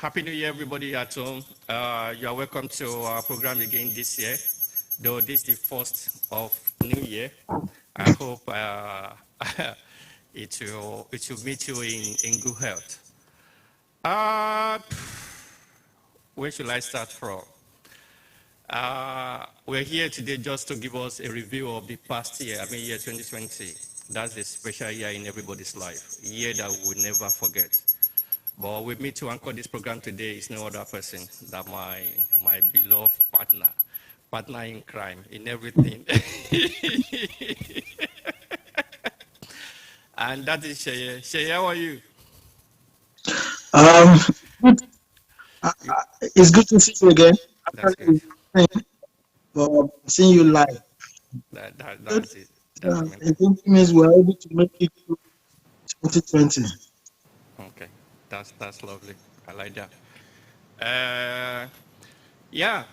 Happy New Year, everybody at home. You are welcome to our program again this year. Though this is the first of New Year, I hope it will meet you in good health. Uh, where should I start from? We're here today just to give us a review of the past year, year 2020. That's a special year in everybody's life, a year that we will never forget. But with me to anchor this program today is no other person than my beloved partner in crime, in everything. And that is Sheye. Sheye, how are you? Um, it's good to see you again. That's good. Actually, for seeing you live. Good. That's it. That's the main thing. It means we're able to make it to 2020. Okay, that's lovely. I like that. Uh, yeah,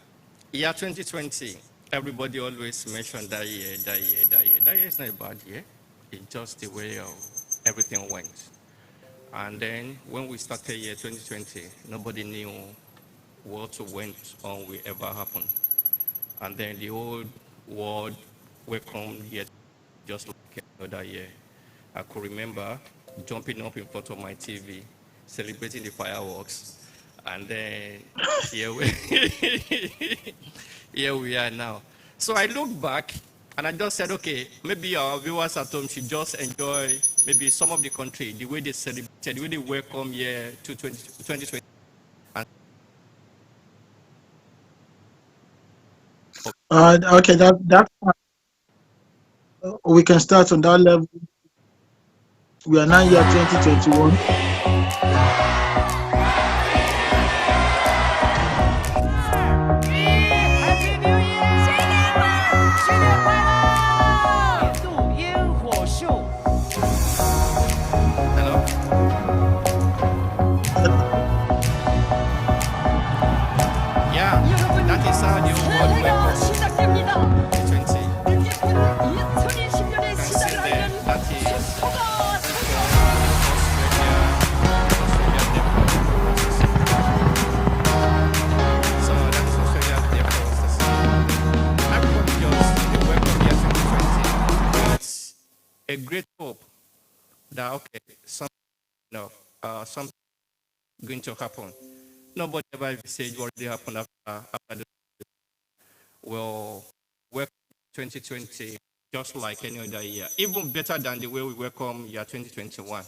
year 2020. Everybody always mention that year, that year, that year. That year is not a bad year. It's just the way everything went. And then when we started year 2020, nobody knew what went on will ever happen. And then the whole world welcomed year just like another year. I could remember jumping up in front of my TV, celebrating the fireworks, and then here we, here we are now. So I look back and I just said, okay, maybe our viewers at home should just enjoy maybe some of the country, the way they celebrated, the way they welcome year to 2020. And Okay, that we can start on that level. We are now year 2021. yeah, that is how the whole world welcomes 2020. You can see there, that is so that is Australia there for us to see. Everybody just they welcome year 2020 with a great hope that okay, something going to happen. Nobody ever said what already happened after the will welcome 2020 just like any other year, even better than the way we welcome year 2021.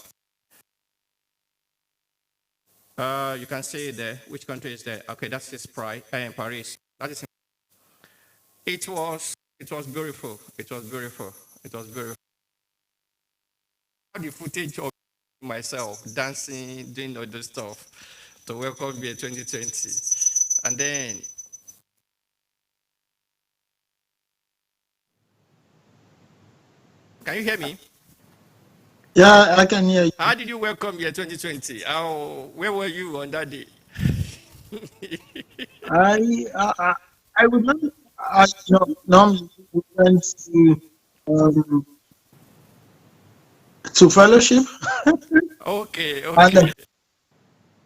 You can see there which country is there. Okay, that's his pride in Paris. That is it was beautiful. It was beautiful. It was beautiful. The footage of myself dancing, doing all this stuff to welcome year 2020. And then can you hear me? Yeah, I can hear you. How did you welcome year 2020? Where were you on that day? I I, I remember. Normally we went um, to fellowship, Okay, and okay.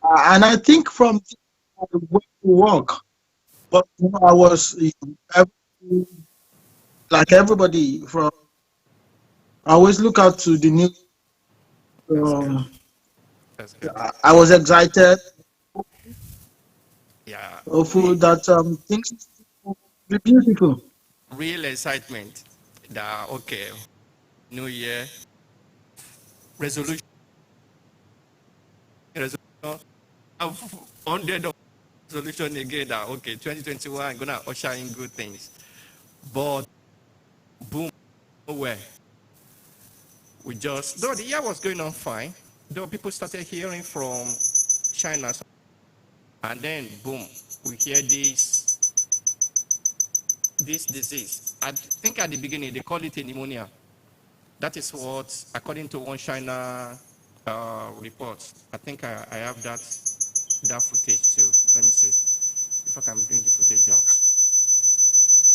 and I think from I went to work, but I was like everybody from. I always look out to the new. That's good. Um, That's good. I was excited, Yeah, hopeful that things will be beautiful. real excitement. That okay, New Year resolution, resolution. I've 100 of resolution again. That okay, 2021, I'm gonna usher in good things. But boom, nowhere. We just though the year was going on fine. Though people started hearing from China, and then boom, we hear this disease. I think at the beginning they call it a pneumonia. That is what, according to one China report, I think I have that footage too. Let me see if I can bring the footage out.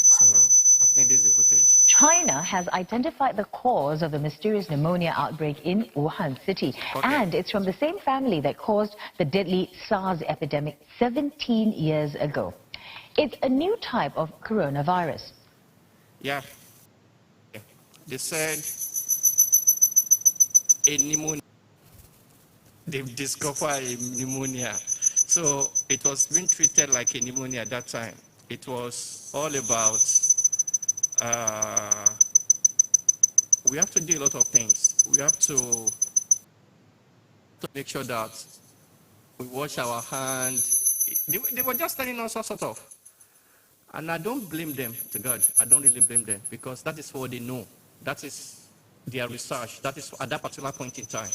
So I think this is the footage. China has identified the cause of the mysterious pneumonia outbreak in Wuhan city. Okay. And it's from the same family that caused the deadly SARS epidemic 17 years ago. It's a new type of coronavirus. Yeah. They said a pneumonia. They've discovered a pneumonia. So it was being treated like a pneumonia at that time. It was all about, we have to do a lot of things. We have to make sure that we wash our hands. They were just telling us all sort of. And I don't blame them, to God. I don't really blame them because that is what they know. That is their research. That is at that particular point in time.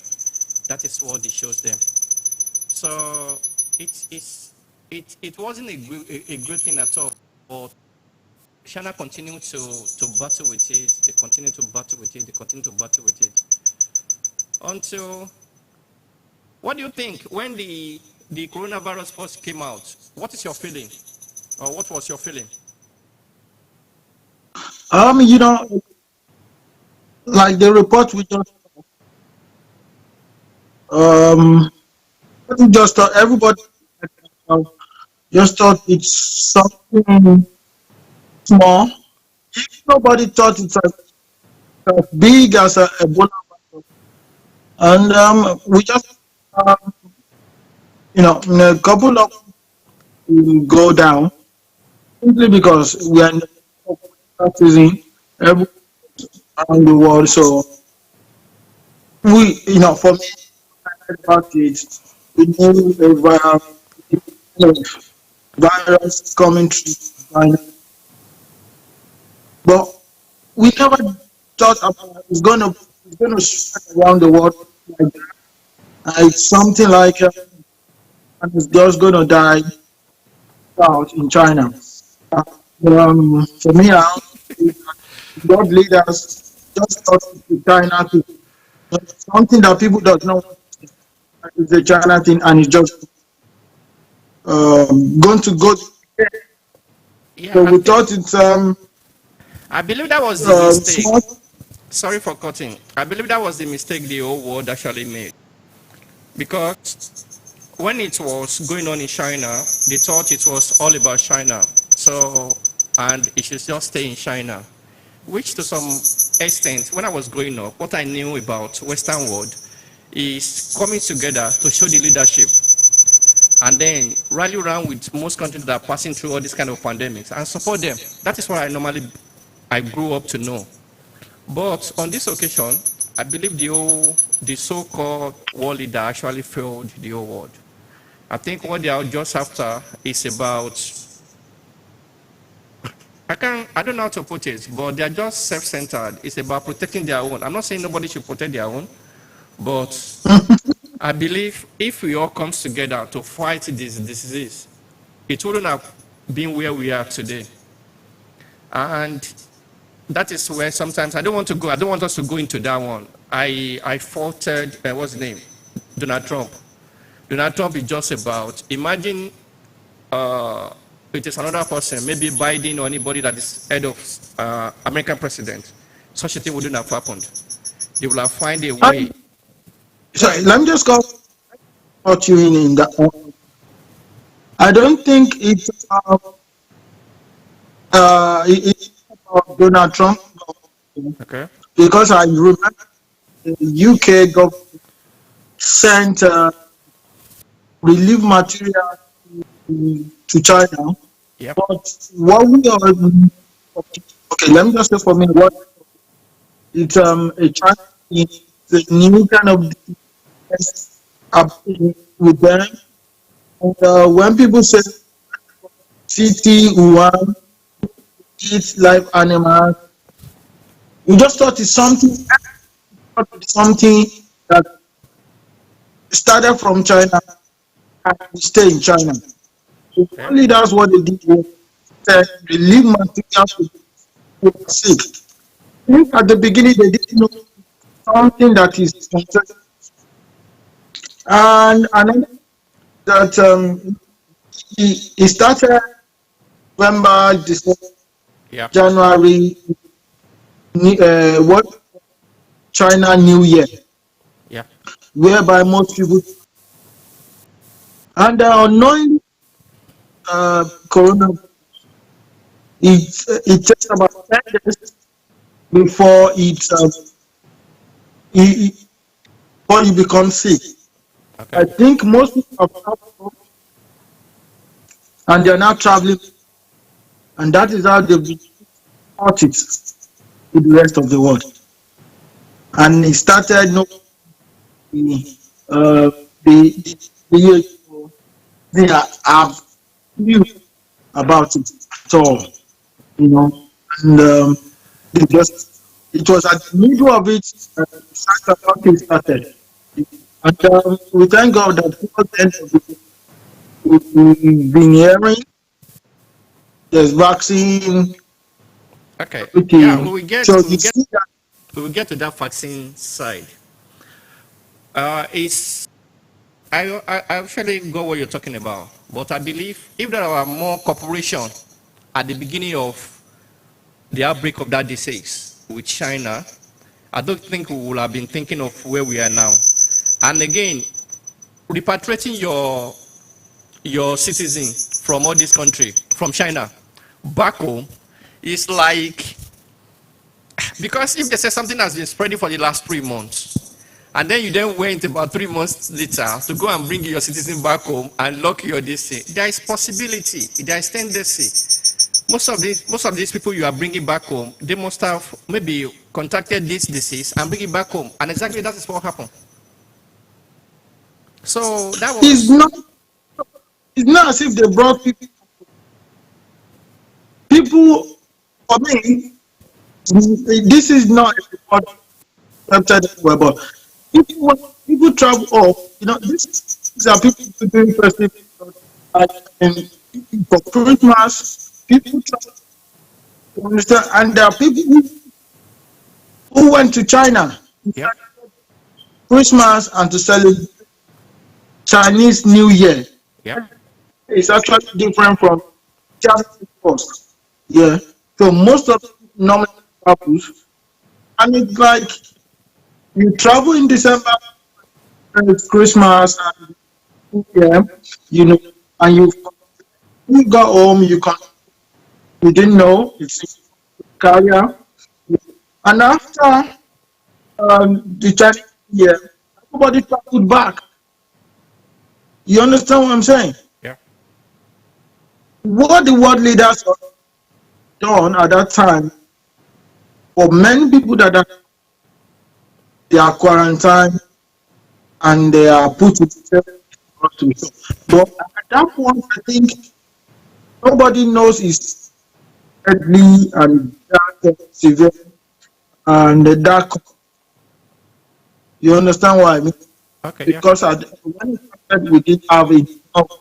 That is what it shows them. So it wasn't a good thing at all. But China continued to battle with it. They continue to battle with it. They continue to battle with it. Until, what do you think when the coronavirus first came out? What is your feeling? Or what was your feeling? You know, like the report we just just thought everybody just thought it's something small. Nobody thought it's as big as a Ebola virus. And we just you know, in a couple of will go down simply because we are in the season every around the world. So we, you know, for me, I heard about it. We knew a virus coming through China, but we never thought about it's gonna spread around the world like that. It's something like and it's just gonna die out in China. For me, God leaders just thought to China to something that people don't know is a China thing, and it's just going to go. Yeah, So we thought it's I believe that was the mistake. small. Sorry for cutting. I believe that was the mistake the whole world actually made. Because when it was going on in China, they thought it was all about China. So, and it should just stay in China. Which to some extent, when I was growing up, what I knew about Western world is coming together to show the leadership and then rally around with most countries that are passing through all these kind of pandemics and support them. That is what I grew up to know. But on this occasion, I believe the so-called world leader actually failed the whole world. I think what they are just after is about, I don't know how to put it, but they are just self-centered. It's about protecting their own. I'm not saying nobody should protect their own, but I believe if we all come together to fight this disease, it wouldn't have been where we are today. And that is where sometimes I don't want us to go into that one. I faulted, what's the name? Donald Trump. Donald Trump is just about, imagine it is another person, maybe Biden or anybody that is head of American president. Such a thing wouldn't have happened. They will have found a way. Sorry, let me just go about you in that. I don't think it's about Donald Trump. Okay. Because I remember the UK government sent relief material to China. Yep. But what we are, okay, let me just say for me, what it's a China, it's a new kind of business with them. And when people say city, Wuhan, eat live animals, we just thought it's something that started from China and we stay in China. So only that's what they did was relieve material to people sick. I think at the beginning they didn't know something that is contagious. And another that it started November, December, Yeah. January, what China New Year, Yeah. whereby most people and unknowing corona, it takes about 10 days before it before you become sick. Okay. I think most people have now and they're now traveling, and that is how they've been out it to the rest of the world. And it started no uh, the year before. They have knew about it at all, you know, and they just it was at the middle of it it started. And we thank God that towards the end of it, we've been hearing there's vaccine, Okay. Yeah, everything. So you see that we will get to that vaccine side. It's I actually got what you're talking about, but I believe if there were more cooperation at the beginning of the outbreak of that disease with China, I don't think we would have been thinking of where we are now. And again, repatriating your citizen from all this country, from China, back home, is like, because if they say something has been spreading for the last 3 months, and then you then went about 3 months later to go and bring your citizen back home and lock your this thing, there is possibility, there is tendency. Most of these people you are bringing back home, they must have maybe contracted this disease and bring it back home, and exactly that is what happened. So that it's was not it's not as if they brought people for me. This is not a report accepted everywhere, but people travel off, you know, these are people who doing festive and for Christmas, people travel, you understand, and there are people who went to China yeah, Christmas and to celebrate Chinese New Year. yeah. It's actually different from Chinese first. Yeah. So most of normal travels, and it's like you travel in December, and it's Christmas and New Year, you know, and you got home, you didn't know it's carrier, and after the Chinese New Year, everybody traveled back. You understand what I'm saying? Yeah. What the world leaders have done at that time for many people that they are quarantined and they are put to hospital. But at that point, I think nobody knows it's deadly and that severe and that you understand what I mean? Okay, yeah. Because when it started, we didn't have enough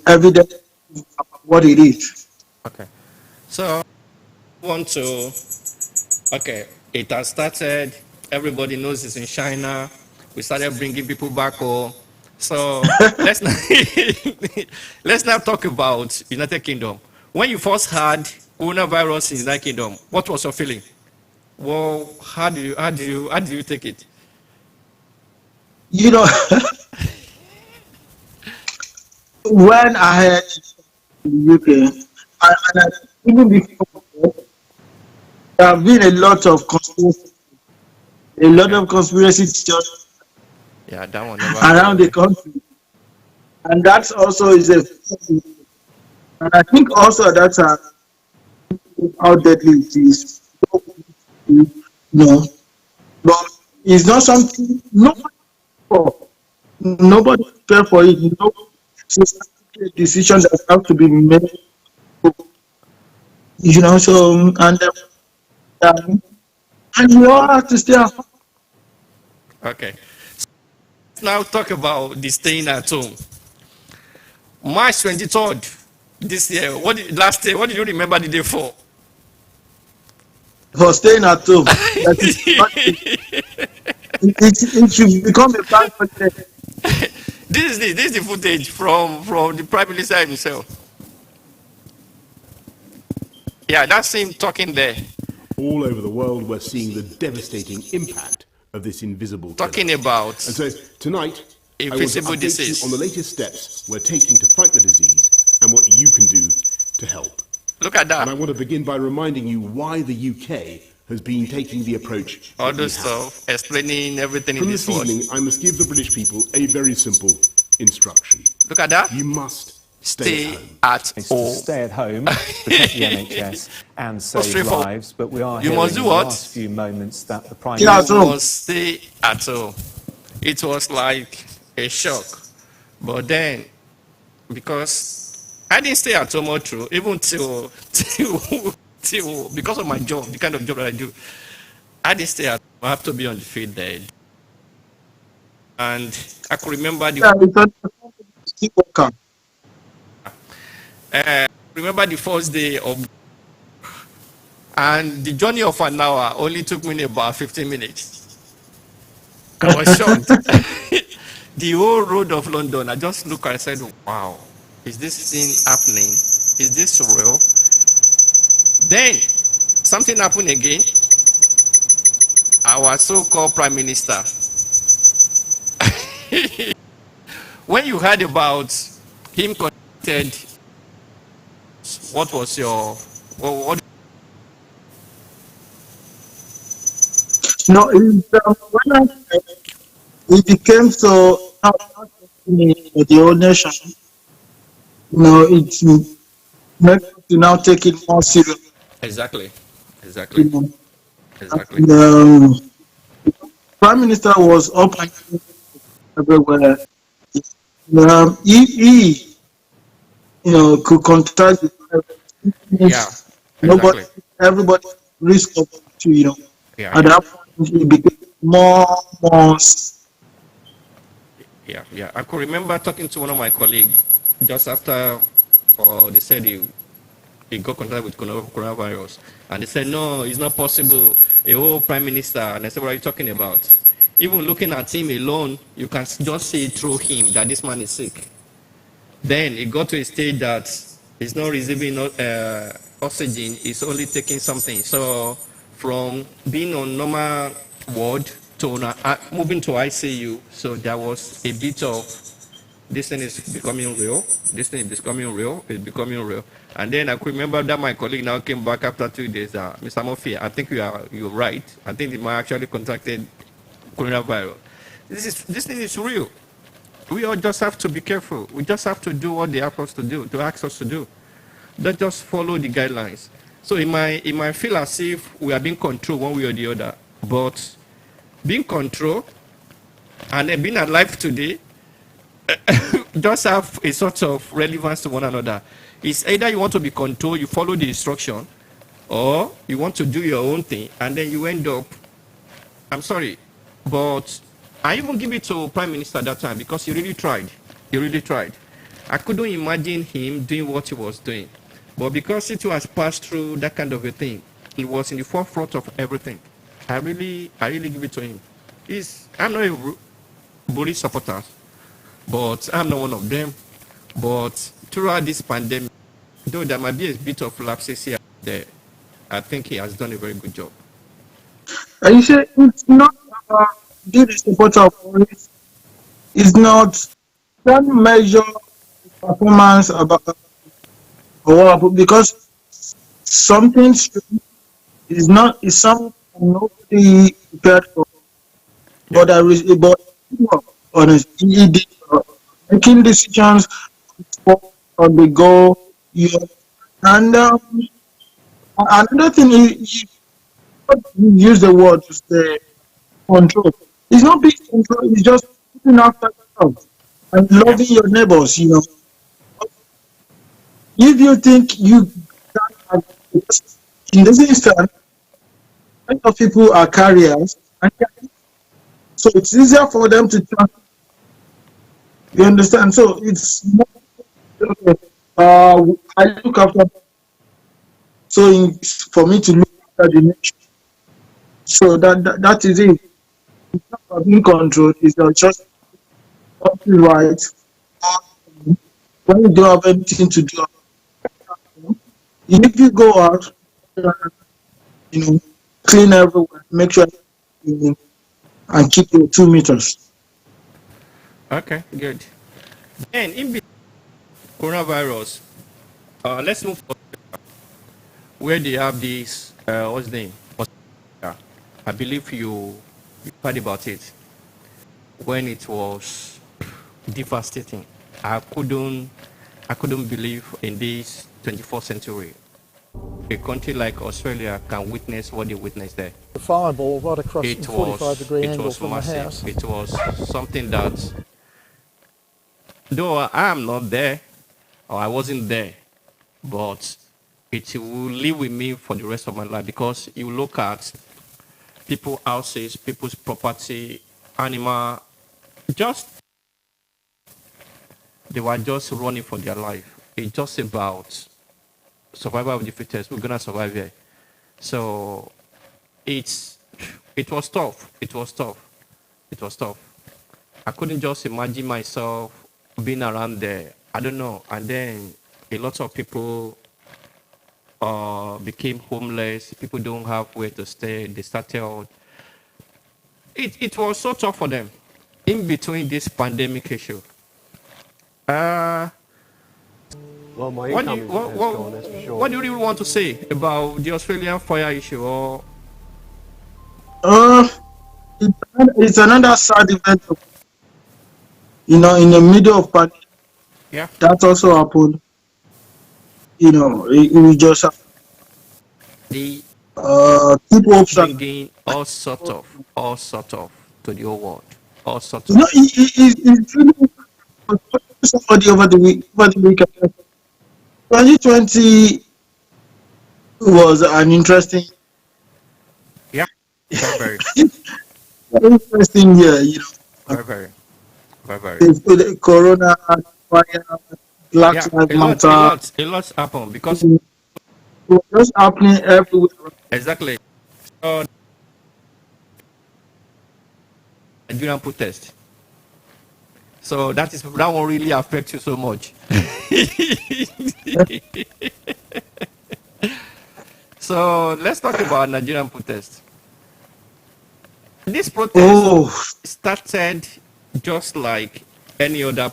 evidence about what it is. Okay. So want to okay, it has started. Everybody knows it's in China. We started bringing people back home. So let's not let's now talk about United Kingdom. When you first had coronavirus in United Kingdom, what was your feeling? Well, how do you take it? You know, when I had in the UK, even before, there have been a lot Okay. of conspiracy theories Yeah, that one never go around the away. country, and that also is a. And I think also that's how deadly it is. You know, but it's not something for nobody prepare for it. No, it's a decision that has to be made. You know, so um, and you all have to stay at home. Okay. Let's now talk about the staying at home. March 23rd this year. Last year? What did you remember the day for? For staying at home. That is not it should become a bank holiday. This is the footage from the Prime Minister himself. Yeah, that's him talking there. All over the world, we're seeing the devastating impact of this invisible killer. Talking about And so tonight, I want to invisible update you disease. on the latest steps we're taking to fight the disease and what you can do to help. Look at And I that. want to begin by reminding you why the UK has been taking the approach All that we those have. stuff, explaining everything in From this this world. evening, I must give the British people a very simple instruction. Look at that. You must stay Stay at home. at Is to home. stay at home, protect the NHS and save straightforward. lives. But we are You hearing must do in the what? last few moments that the Prime Yeah, Minister... so- You must stay at home. It was like a shock. But then, because I didn't stay at home all through, even till because of my job, the kind of job that I do, I didn't stay at home. I have to be on the field there. And I could remember Yeah, it's a worker. remember the first day of, and the journey of an hour only took me about 15 minutes. I was shocked. The whole road of London, I just looked and said, wow, is this thing happening? Is this real? Then something happened again. Our so-called prime minister. When you heard about him connected, what was your, what No, when it became so the whole nation, it makes us to now take it more serious. exactly, You exactly, know. exactly. And, Prime Minister was up and everywhere. He could contact the Yeah, nobody, exactly. everybody risk of to Yeah, at yeah, that point it became more. yeah. I could remember talking to one of my colleagues just after, they said he got contact with coronavirus, and they said no, it's not possible. A whole prime minister, and I said, what are you talking about? Even looking at him alone, you can just see through him that this man is sick. Then it got to a stage that he's not receiving oxygen, he's only taking something. So from being on normal ward to moving to ICU, so there was a bit of, this thing is becoming real, this thing is becoming real, it's becoming real. And then I could remember that my colleague now came back after 2 days, Mr. Murphy, I think you're right. I think the man actually contracted coronavirus. This thing is real. We all just have to be careful. We just have to do what they ask us to do, Don't just follow the guidelines. So it might feel as if we are being controlled one way or the other, but being controlled and then being alive today just have a sort of relevance to one another. It's either you want to be controlled, you follow the instruction, or you want to do your own thing, and then you end up, I'm sorry, but I even give it to Prime Minister at that time because he really tried. He really tried. I couldn't imagine him doing what he was doing. But because it was passed through that kind of a thing, he was in the forefront of everything. I really give it to him. I'm not a Boris supporter, but I'm not one of them. But throughout this pandemic, though there might be a bit of lapses here and there, I think he has done a very good job. And you say it's not about being a supporter of police. It's not can measure performance about or because something is not is something nobody prepared for. But there is but honestly he did making decisions on the go. And another thing is you use the word to say control. It's not being control, it's just looking after yourself and loving your neighbors, If you think you can, in this instance, a lot of people are carriers, so it's easier for them to trust. You understand? So it's not, I look after, for me to look after the nation. So that is it. It's not about being controlled, it's just right. When you don't have anything to do, if you go out, clean everywhere, make sure you- and keep your 2 meters. Okay, good. And in between coronavirus, let's move on where they have this, what's the name? Australia. I believe you heard about it when it was devastating. I couldn't, I couldn't believe in this 21st century. A country like Australia can witness what they witnessed there. The fireball right across It the was, 45-degree it angle was from the massive. house. It was something that, though I am not there, or I wasn't there, but it will live with me for the rest of my life because you look at people's houses, people's property, animal, just they were just running for their life. It's just about survival of the fittest. We're gonna survive here. So it was tough. It was tough. It was tough. I couldn't just imagine myself being around there. I don't know. And then a lot of people became homeless. People don't have where to stay. They started. It was so tough for them. In between this pandemic issue. Well, my What do income you, has what, gone, that's for sure. what do you really want to say about the Australian fire issue? Or Uh, it's another sad event. In the middle of pandemic, yeah, that also happened. We just have the keep hopes that bringing all sort of to the whole world, all sort you of. know it's really somebody over the weekend. 2020 was an interesting Yeah, very, very interesting year. very, very, very, very. The corona, fire, Black Yeah, Lives a Matter, lot happened because it was just happening everywhere. exactly. So Nigerian protest. So that one really affects you so much. So let's talk about Nigerian protest. This protest Oh, started just like any other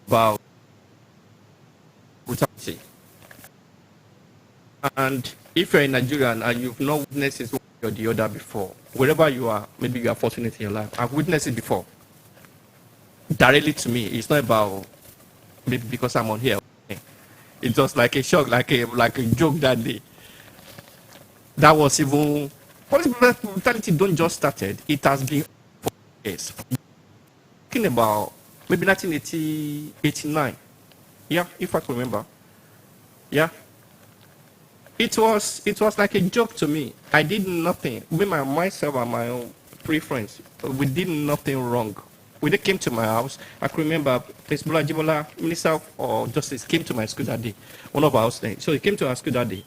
about brutality. And if you're a Nigerian and you've not witnessed it one way or the other before, wherever you are, maybe you are fortunate in your life. I've witnessed it before. Directly to me, it's not about maybe because I'm on here. It's just like a shock, like a joke that day. That was even police brutality don't just started. It has been for years. Talking about maybe 1989. Yeah, if I can remember. Yeah. It was like a joke to me. I did nothing. Myself and my own three friends, we did nothing wrong. When they came to my house, I can remember Prince Bola Jibola, Minister of Justice, came to my school that day. One of our house then. So he came to our school that day.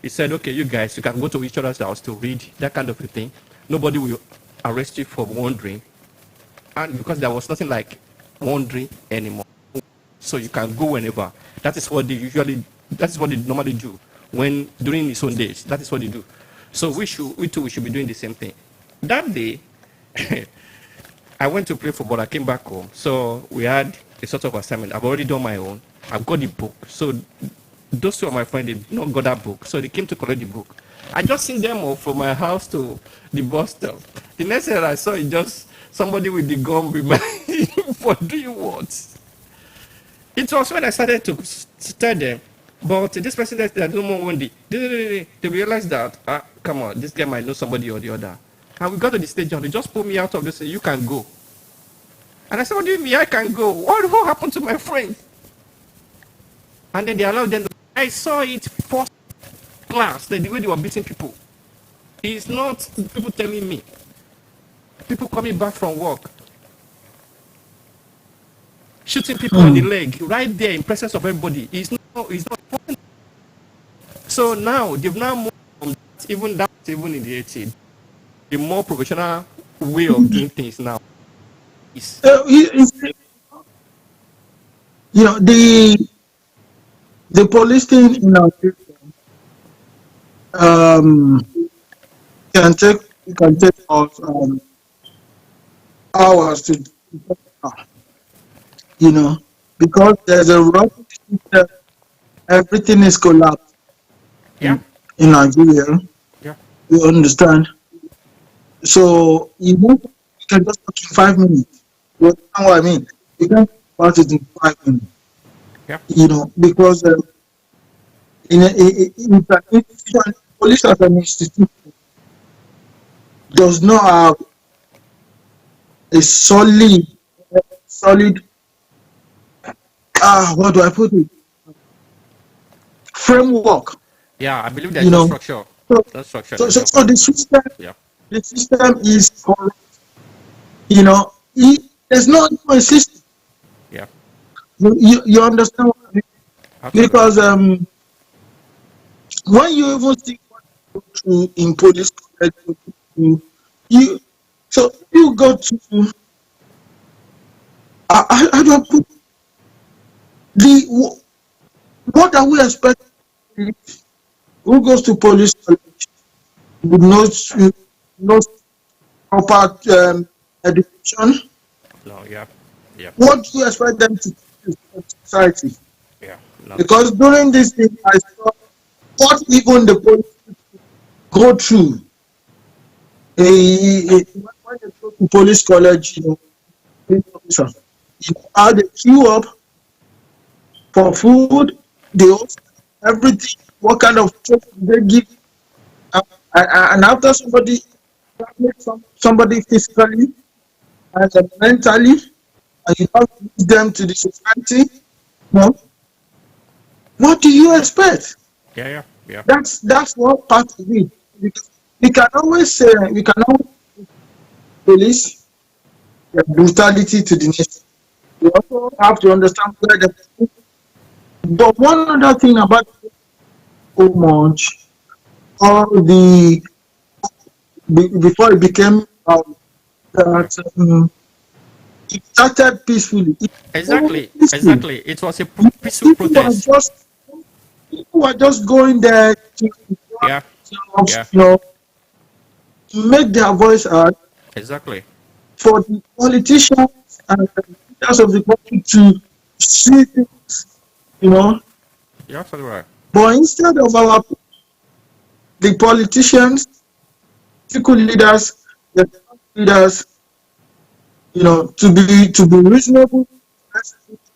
He said, okay, you guys, you can go to each other's house to read, that kind of a thing. Nobody will arrest you for wandering. And because there was nothing like wandering anymore. So you can go whenever. That is what they normally do when during his own days. That is what they do. So we should be doing the same thing. That day, I went to play football. I came back home. So we had a sort of assignment. I've already done my own. I've got the book. So those two of my friends did not got that book. So they came to collect the book. I just seen them all from my house to the bus stop. The next thing I saw is just somebody with the gun behind for doing what? It was when I started to tell them, but this person that I don't know when they realized that, come on, this guy might know somebody or the other. And we got to the stage and they just pulled me out of this, you can go. And I said, what do you mean I can go? What happened to my friend? And then they allowed them to, I saw it first class, the way they were beating people. It's not people telling me. People coming back from work. Shooting people on the leg, right there in presence of everybody. It's not important. So now, they've now moved from that, even in the 80s, the more professional way of doing things now is the police thing in Nigeria, It can take us hours to you know, because there's a rough system, everything is collapsed Yeah, in Nigeria. yeah, You understand? So you can just talk in 5 minutes. You understand what I mean? You can talk about it in 5 minutes. yeah, Because in an institution, police as an institution does not have a solid, what do I put it? Framework. yeah. I believe there's You no know. structure. So, No structure. so, There's so, no so the system, yeah, is corrupt. There's no even system. yeah. You understand what I mean? Absolutely. Because when you even see what you go through in police college, you so you go to I don't put what are we expecting? Who goes to police college with no proper education? No, yeah, yeah, What do you expect them to do in society? yeah. No. Because during this thing, I saw what even the police go through. When they go to police college, police officer, how they queue up for food, they also everything. What kind of food they give, and after somebody physically and mentally, and you have to lose them to the society. No, what do you expect? Yeah, yeah, yeah. That's what part of it. Because we can always say police brutality to the nation. We also have to understand where the. But one other thing about so much, all before it became that it started peacefully. It started Exactly, peacefully. exactly. It was a peaceful People were protest. just going there to Yeah, yeah, make their voice heard exactly. for the politicians and the leaders of the country to see things, You're absolutely right. But instead of the politicians, political leaders, the leaders, to be reasonable,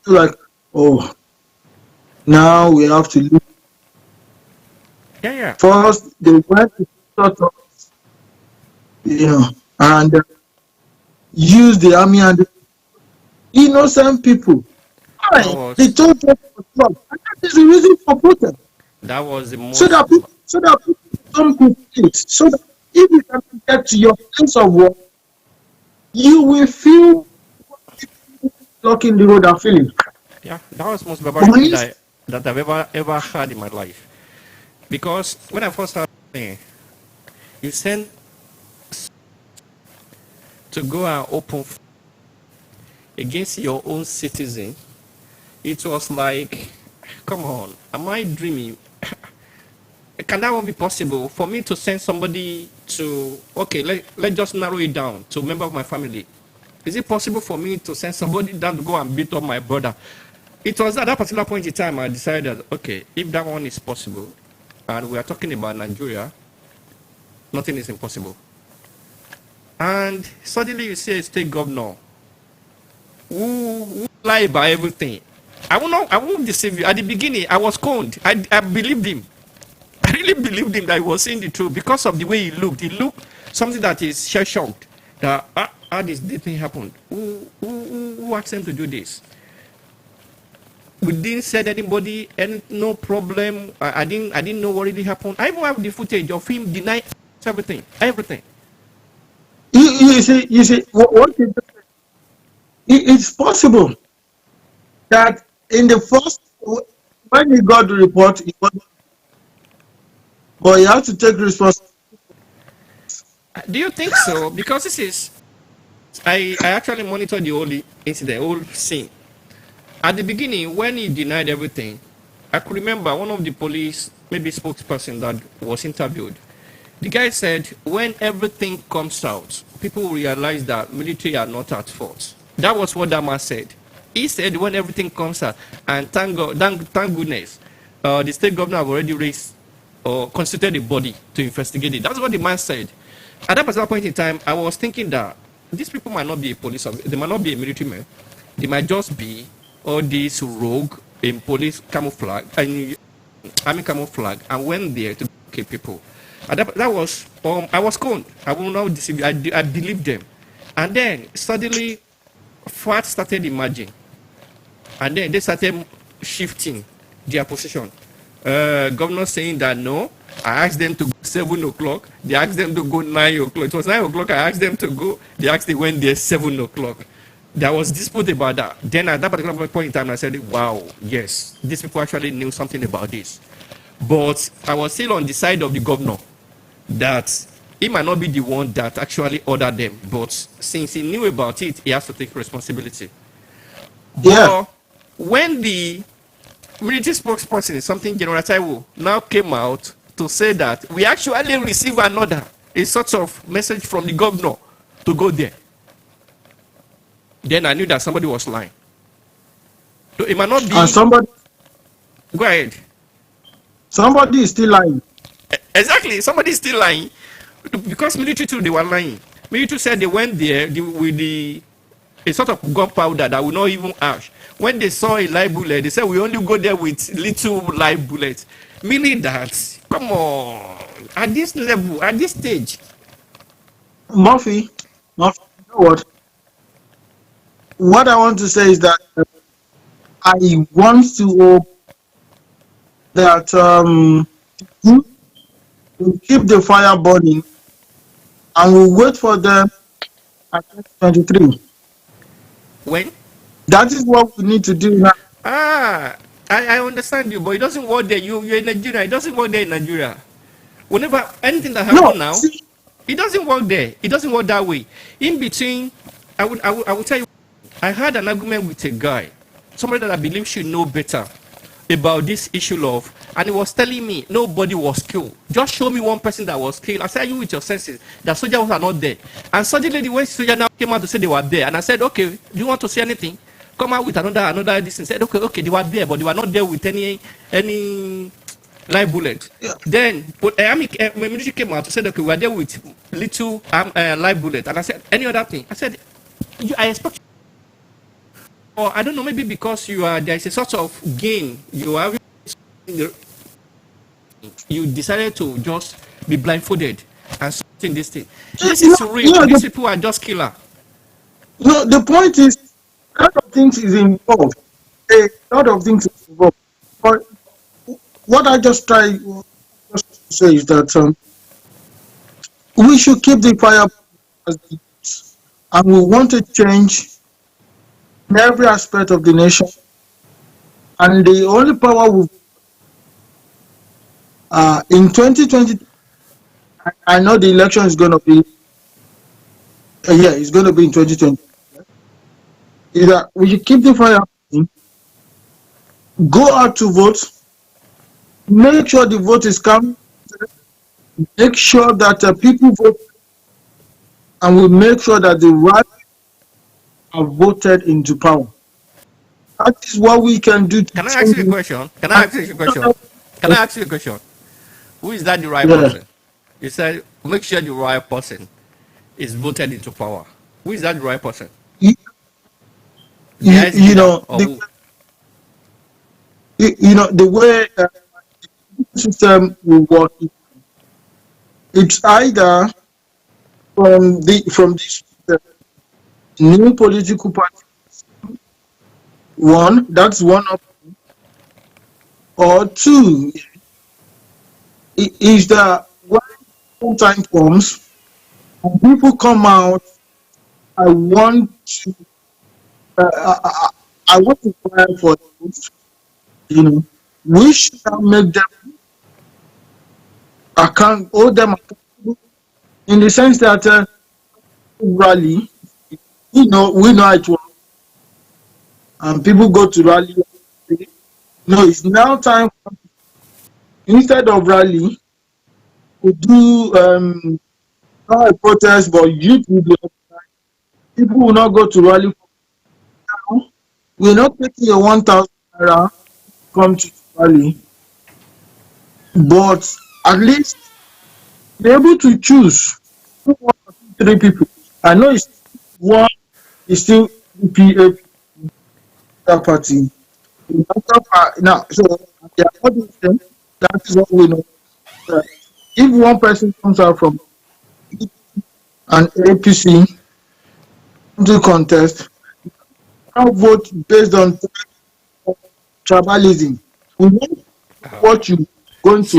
like, oh, now we have to look. Yeah, yeah. First, they went to sort of, and use the army and the innocent people. That Why? They was told them for drugs. And that is the reason for protest. that was the So most. that people don't compete. So that if you can get to your place of work, you will feel stuck in the road and feeling. Yeah, that was the most barbaric thing Police, that I've ever had in my life. Because when I first started, you send to go and open against your own citizen. It was like, come on, am I dreaming? Can that one be possible for me to send somebody to? Okay, let's just narrow it down to a member of my family. Is it possible for me to send somebody down to go and beat up my brother? It was at that particular point in time I decided, okay, if that one is possible, and we are talking about Nigeria, nothing is impossible. And suddenly you see a state governor who lie about everything. I won't deceive you. At the beginning, I was conned. I believed him. I really believed him that he was saying the truth because of the way he looked. He looked something that is shell shocked. That how this thing happened? Who asked him to do this? We didn't said anybody, and no problem. I didn't know what really happened. I even have the footage of him denying everything. you see, it's possible that in the first, when he got the report, but you have to take responsibility. Do you think so? Because this is, I actually monitored the whole incident, the whole scene. At the beginning, when he denied everything, I could remember one of the police, maybe spokesperson that was interviewed. The guy said, when everything comes out, people will realize that military are not at fault. That was what that man said. He said, when everything comes out, and thank God, thank goodness, the state governor have already raised or constituted a body to investigate it. That's what the man said. At that particular point in time, I was thinking that these people might not be a police officer, they might not be a military man. They might just be all these rogue in police camouflage and army camouflage and went there to kill people. And that was, I was coned. I will not deceive you. I believed them. And then suddenly, facts started emerging. And then they started shifting their position. Governor saying that no, I asked them to go 7 o'clock. They asked them to go 9 o'clock. It was 9 o'clock. I asked them to go. They actually went there 7 o'clock. There was dispute about that. Then at that particular point in time, I said, wow, yes, these people actually knew something about this. But I was still on the side of the governor that he might not be the one that actually ordered them. But since he knew about it, he has to take responsibility. Yeah. But when the military spokesperson, something General Taiwo, now came out to say that we actually received another, a sort of message from the governor to go there, then I knew that somebody was lying. So it might not be. And somebody Go ahead. is still lying. Exactly, somebody is still lying. Because military too, they were lying. Military said they went there with a sort of gunpowder that will not even ash. When they saw a live bullet, they said we only go there with little live bullets. Meaning that, come on, at this level, at this stage. Murphy, you know what? What I want to say is that I want to hope that we keep the fire burning and we wait for them at 2023. When? That is what we need to do now. I understand you, but it doesn't work there. You're in Nigeria. It doesn't work there in Nigeria. Whenever anything that happens now, see, it doesn't work there. It doesn't work that way. In between, I would tell you, I had an argument with a guy, somebody that I believe should know better about this issue of, and he was telling me nobody was killed. Just show me one person that was killed. I said, are you with your senses? That soldiers are not there. And suddenly the way soldiers now came out to say they were there, and I said, okay, do you want to say anything? Come out with another this and said, okay, they were there, but they were not there with any live bullet. Yeah. Then but military came out to say, okay, we are there with little live bullet, and I said, any other thing? I said, I expect. Or I don't know, maybe because there is a sort of gain you have, you decided to just be blindfolded and something this thing. This is real. These people are just killer. No, the point is, a lot of things is involved. A lot of things is involved. But what I just try to say is that we should keep the fire as it is, and we want to change in every aspect of the nation. And the only power we in 2020, I know the election is going to be, it's going to be in 2020. Is that we should keep the fire burning, go out to vote, make sure the vote is counted, make sure that people vote, and we make sure that the right are voted into power. That is what we can do. Can I ask you a question? Can I ask you a question? Who is that the right person? You said make sure the right person is voted into power. Who is that the right person? You know, the way the system will work, it's either from this new political party. That's one option, or two is that when time comes and people come out, I want to fire for those, we should make them hold them accountable in the sense that rally, we know it works, and people go to rally. No, it's now time instead of rally, will do not a protest, but youth will be organized. People will not go to rally. Now, we're not taking your 1,000 naira come to rally, but at least be able to choose 3 people. I know it's one is still PA party. Now, so yeah, that is what we know. If one person comes out from an APC to contest, now vote based on tribalism. We know what you going to.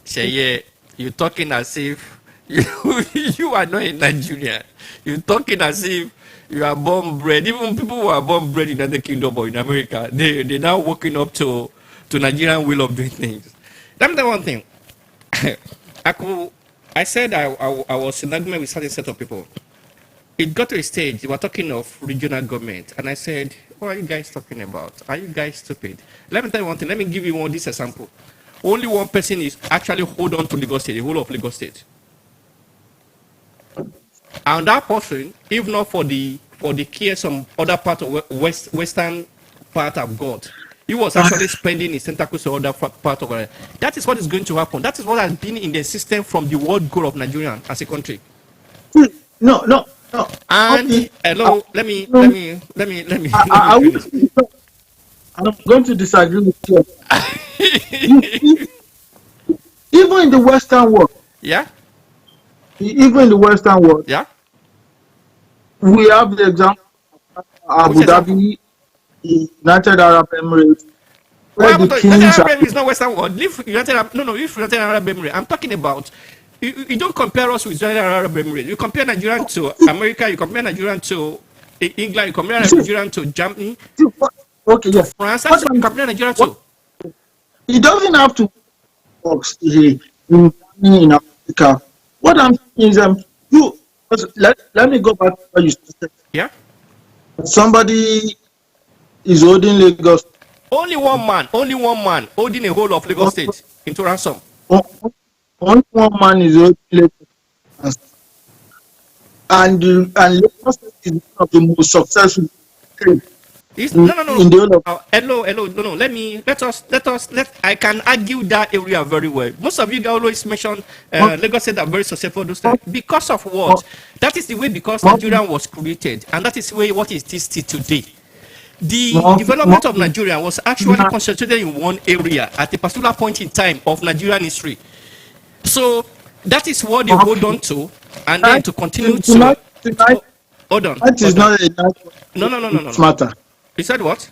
Sheye, you're talking as if you are not in Nigeria. You're talking as if you are born bred. Even people who are born bred in the kingdom or in America, they're now walking up to Nigerian will of doing things. Let me tell you one thing. I said I was in agreement with certain set of people. It got to a stage, they were talking of regional government, and I said, what are you guys talking about? Are you guys stupid? Let me tell you one thing. Let me give you this example. Only one person is actually hold on to Lagos State, the whole of Lagos State. And that person, if not for the care some other part of western part of God, he was actually spending his tentacles on other part of it. That is what is going to happen. That is what has been in the system from the world goal of Nigeria as a country. No. And okay. Hello, let me. I'm going to disagree with you. Even in the Western world. Yeah. Even in the Western world. Yeah. We have the example of Abu Dhabi, United Arab Emirates. United Arab Emirates is not Western world. Leave United Arab. No. If United Arab Emirates, I'm talking about. You don't compare us with United Arab Emirates. You compare Nigeria to America. You compare Nigeria to England. You compare Nigeria to Germany. Okay, yes. France. That's what you compare Nigeria to. It doesn't have to work in Africa. What I'm saying is, let me go back to what you said. Yeah. Somebody is holding Lagos. Only one man holding a whole of Lagos State into ransom. Only one man is holding Lagos. And Lagos State is one of the most successful states. No. Hello. I can argue that area very well. Most of you guys always mention Lagos State are very successful those times. Because of what? That is the way because Nigeria was created, and that is the way what it is still today. The development of Nigeria was actually concentrated in one area at a particular point in time of Nigerian history. So that is what they hold on to, and then to continue to. Hold on. That is not a no. matter. You said what?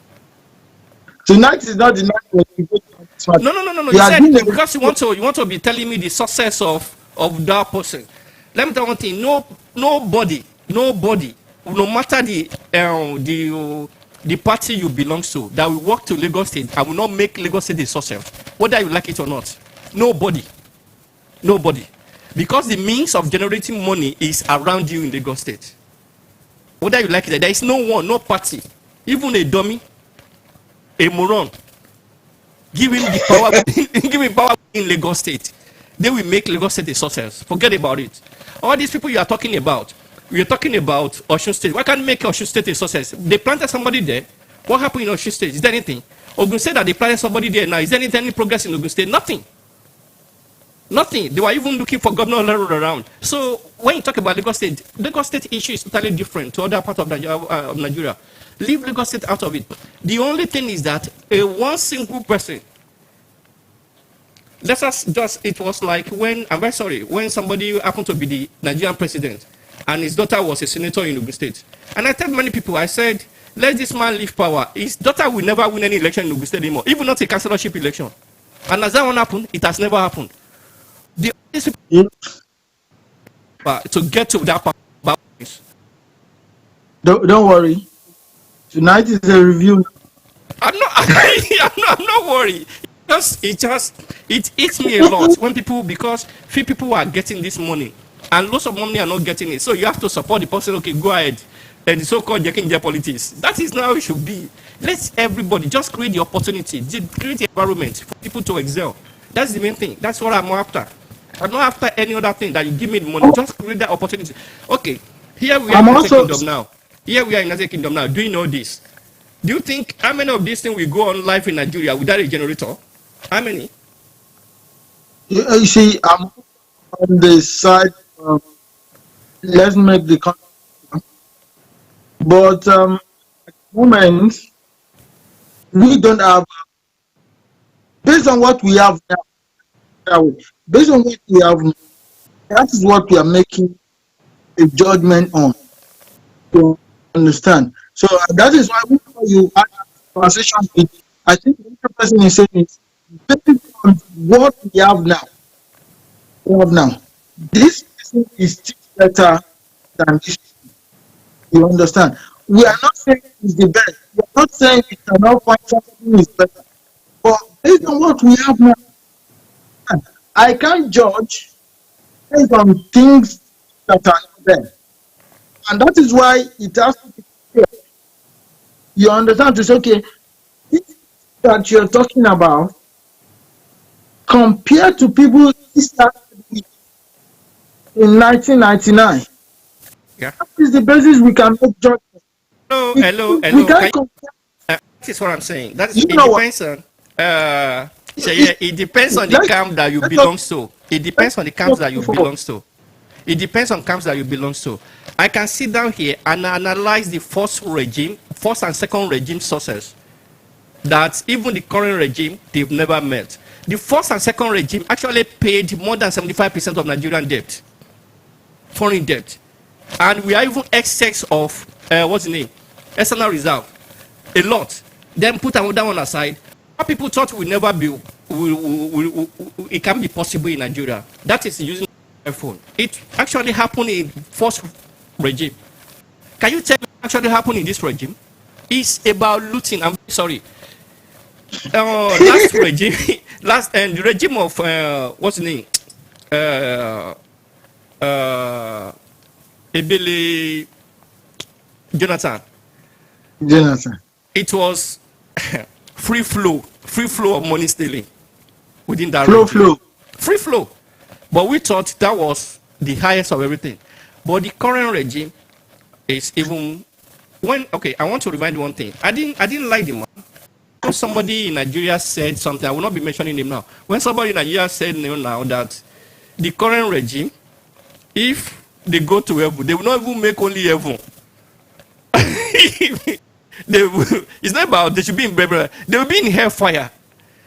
Tonight is not the night. No. You said because you want to be telling me the success of that person. Let me tell you one thing. Nobody, no matter the party you belong to, that will work to Lagos State, I will not make Lagos State a success, whether you like it or not. Nobody. Because the means of generating money is around you in Lagos State. Whether you like it, there is no party. Even a dummy, a moron, give him the power in Lagos State. They will make Lagos State a success. Forget about it. All these people you are talking about, we are talking about Osun State. Why can't make Osun State a success? They planted somebody there. What happened in Osun State? Is there anything? Ogun said that they planted somebody there now. Is there any progress in Ogun State? Nothing. They were even looking for governor around. So when you talk about Lagos State issue is totally different to other parts of Nigeria. Leave Lagos State out of it. The only thing is that one single person. It was like when somebody happened to be the Nigerian president and his daughter was a senator in Ogun State. And I tell many people, I said, let this man leave power. His daughter will never win any election in Ogun State anymore, even not a councillorship election. And as that one happened, it has never happened. To get to that part. Don't worry. Tonight is a review. I'm not worried. It eats me a lot when because few people are getting this money and lots of money are not getting it. So you have to support the person. Okay, go ahead. And the so-called Jekinja politics. That is how it should be. Let everybody just create the opportunity, create the environment for people to excel. That's the main thing. That's what I'm after. I'm not after any other thing that you give me the money. Just create that opportunity. Okay, here we are I'm in United also Kingdom now. Here we are in United Kingdom now. Do you know this? Do you think how many of these things will go on live in Nigeria without a generator? How many? you see, I'm on the side of let's make the content, but at the moment we don't have, based on what we have now, based on what we have now, that is what we are making a judgment on. To understand. So that is why when you had a conversation with, I think the person is saying is based on what we have now. This person is still better than this. You understand? We are not saying it's the best. We are not saying we cannot find something who is better. But based on what we have now, I can't judge based on things that are not there. And that is why it has to be clear. You understand? To say, okay, this that you're talking about, compared to people who started with in 1999, Yeah. that is the basis we can make judgment. Hello. We Can can't compare. that is what I'm saying. That's You it know what? depends on Sheye, it depends on the Let's- camp that you let's belong talk- to. It depends on the camps that you belong to. It depends on camps that you belong to. I can sit down here and analyze the first and second regime sources that even the current regime they've never met. The first and second regime actually paid more than 75% of Nigerian debt, foreign debt, and we are even excess of what's the name, external reserve, a lot. Then put another one aside. What people thought will never be, it can be possible in Nigeria. That is using iPhone. It actually happened in first regime. Can you tell me what actually happened in this regime? It's about looting. I'm sorry. Last regime, the regime of what's the name? Ebele Jonathan. It was free flow of money stealing within that regime. Free flow. But we thought that was the highest of everything. But the current regime is even I want to remind one thing. I didn't like the man. When somebody in Nigeria said something, I will not be mentioning him now. When somebody in Nigeria said now that the current regime, if they go to heaven, they will not even make only heaven. It's not about they should be in Bible. They will be in hellfire.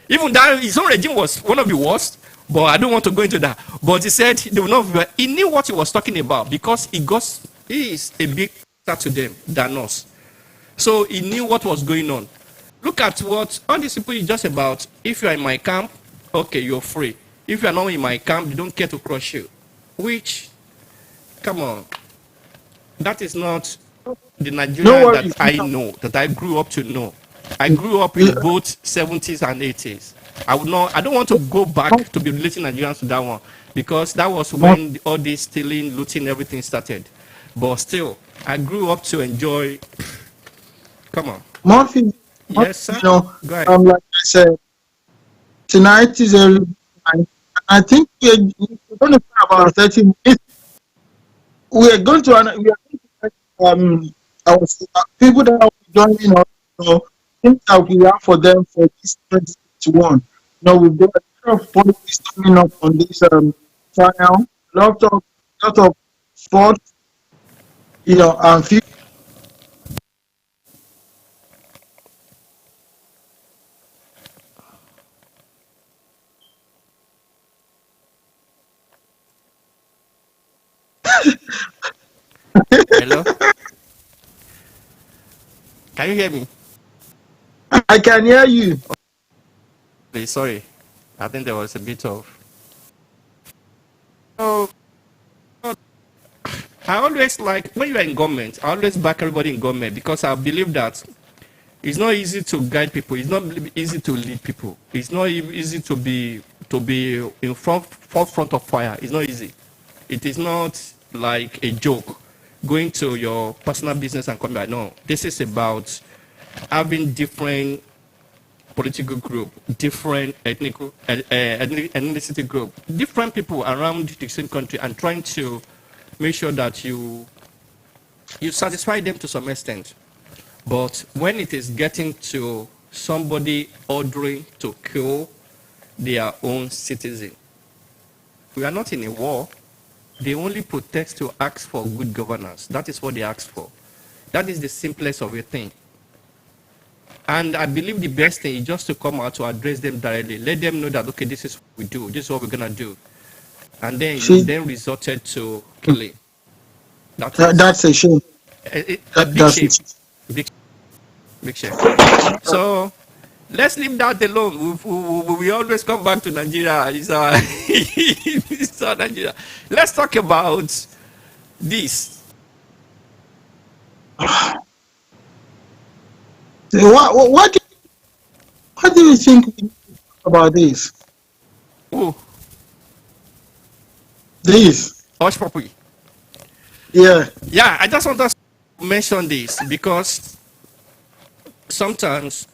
Even that his own regime was one of the worst, but I don't want to go into that. But he said they will not. He knew what he was talking about because he is a big to them than us. So he knew what was going on. Look at what all these people is just about. If you are in my camp, okay, you're free. If you are not in my camp, they don't care to crush you. Which, come on, that is not the Nigeria that I know, that I grew up to know. I grew up in both 70s and 80s. I don't want to go back to be relating Nigerians to that one because that was when all this stealing, looting, everything started. But still, I grew up to enjoy. Come on. Murphy, Yes, sir. You know, Go ahead. like I said, tonight is a night. I think we're going to spend about 30 minutes. We are going to our people that are joining us, things that we have for them for this 2021. We've got a lot of policies coming up on this trial, lot of sports, and few. Hello? Can you hear me? I can hear you. Sorry. I think there was a bit of. Oh, I always like, when you are in government, I always back everybody in government because I believe that it's not easy to guide people. It's not easy to lead people. It's not easy to be in forefront of fire. It's not easy. It is not like a joke going to your personal business and coming back. No, this is about having different political group, different ethnicity group, different people around the same country, and trying to make sure that you satisfy them to some extent. But when it is getting to somebody ordering to kill their own citizen, we are not in a war. They only protest to ask for good governance. That is what they ask for. That is the simplest of a thing. And I believe the best thing is just to come out to address them directly. Let them know that, okay, this is what we do. This is what we're going to do. And then you then resorted to killing. That's a shame. A big That's shame. it. Big shame. So let's leave that alone. We always come back to Nigeria. It's our Nigeria. Let's talk about this. So what do you think about this? Oh, This, Hush Puppy. yeah. Yeah, I just want to mention this because sometimes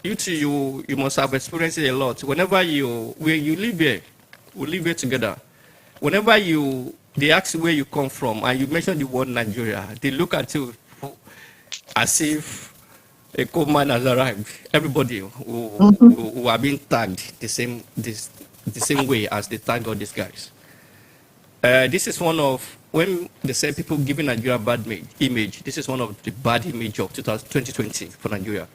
you must have experienced it a lot. Whenever you live here, we live here together. Whenever they ask you where you come from and you mention the word Nigeria, they look at you as if a cold man has arrived. Everybody who are being tagged the same way as they tag all these guys. This is one of, when they say people giving Nigeria a bad image, this is one of the bad image of 2020 for Nigeria.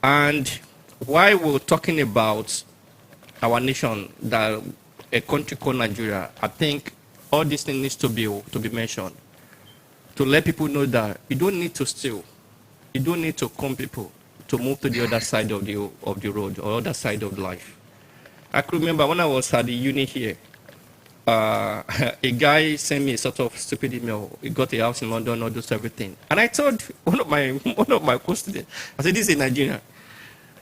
And while we're talking about our nation, that a country called Nigeria, I think all these things needs to be mentioned, to let people know that you don't need to steal, you don't need to con people to move to the other side of the road or other side of life. I could remember when I was at the uni here, a guy sent me a sort of stupid email. He got a house in London, all those everything. And I told one of my co-students, I said, this is Nigeria.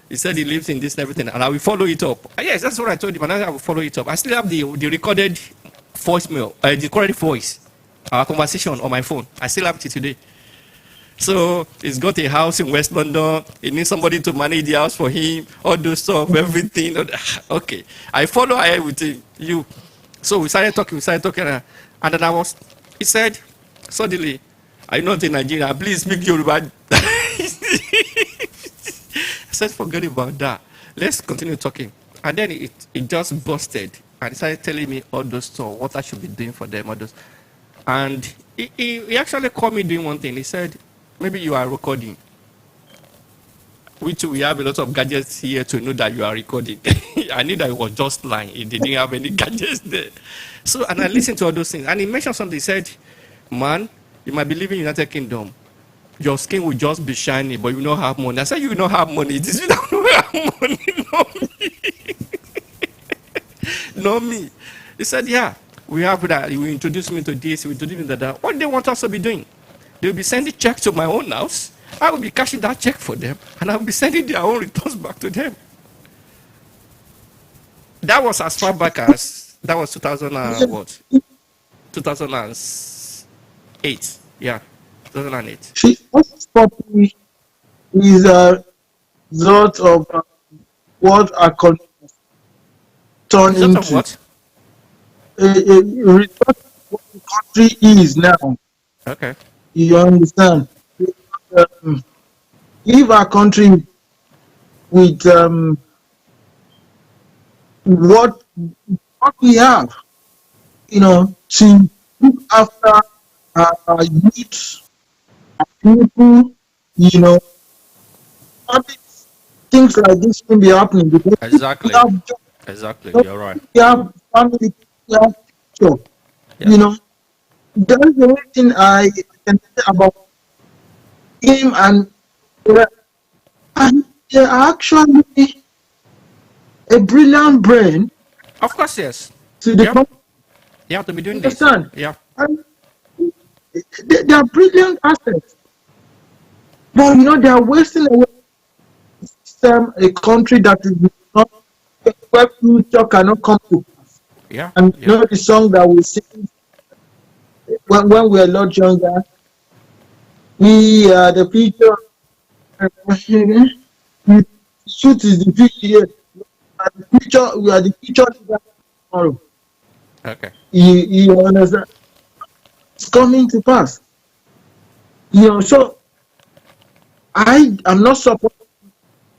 He said he lives in this and everything, and I will follow it up. Yes, that's what I told him, and I will follow it up. I still have the recorded voicemail, the recorded voice, our conversation on my phone. I still have it today. So he's got a house in West London. He needs somebody to manage the house for him, all those stuff, everything. Okay, I follow ahead with him. So we started talking, and then he said, suddenly, I'm not in Nigeria, please speak Yoruba. I said, forget about that. Let's continue talking. And then it just busted. And he started telling me all those stuff, what I should be doing for them, all those. And he actually called me doing one thing. He said, maybe you are recording. We have a lot of gadgets here to know that you are recording. I knew that it was just lying. He didn't have any gadgets there. So, and I listened to all those things. And he mentioned something. He said, man, you might be living in the United Kingdom. Your skin will just be shiny, but you don't have money. I said, you don't have money. This you don't have money, not me. Not me. He said, yeah, we have that. You introduce me to this, you introduce me to that. What do they want us to be doing? They'll be sending checks to my own house. I will be cashing that check for them, and I will be sending their own returns back to them. That was as far back as, that was 2008. Yeah, 2008. See, Hush Puppy is a result of what our country turned Result of into. what? A result of what the country is now. Okay. You understand? If our country with what we have, to look after our youth, our people, all these things like this will be happening because Exactly. we have jobs, Exactly. You're right. we have family, we have future. Yeah. That's the only thing I can say about him, and they are actually a brilliant brain Of course, yes. to the Yeah. country. You have to be doing this. Understand? Yeah. And they are brilliant assets, but they are wasting away a country that is not where future cannot come to pass. Yeah. And Yeah. the song that we sing when we were a lot younger. We are the future. The truth is the future. We are the future leaders tomorrow. Okay. You understand? It's coming to pass. So I am not supporting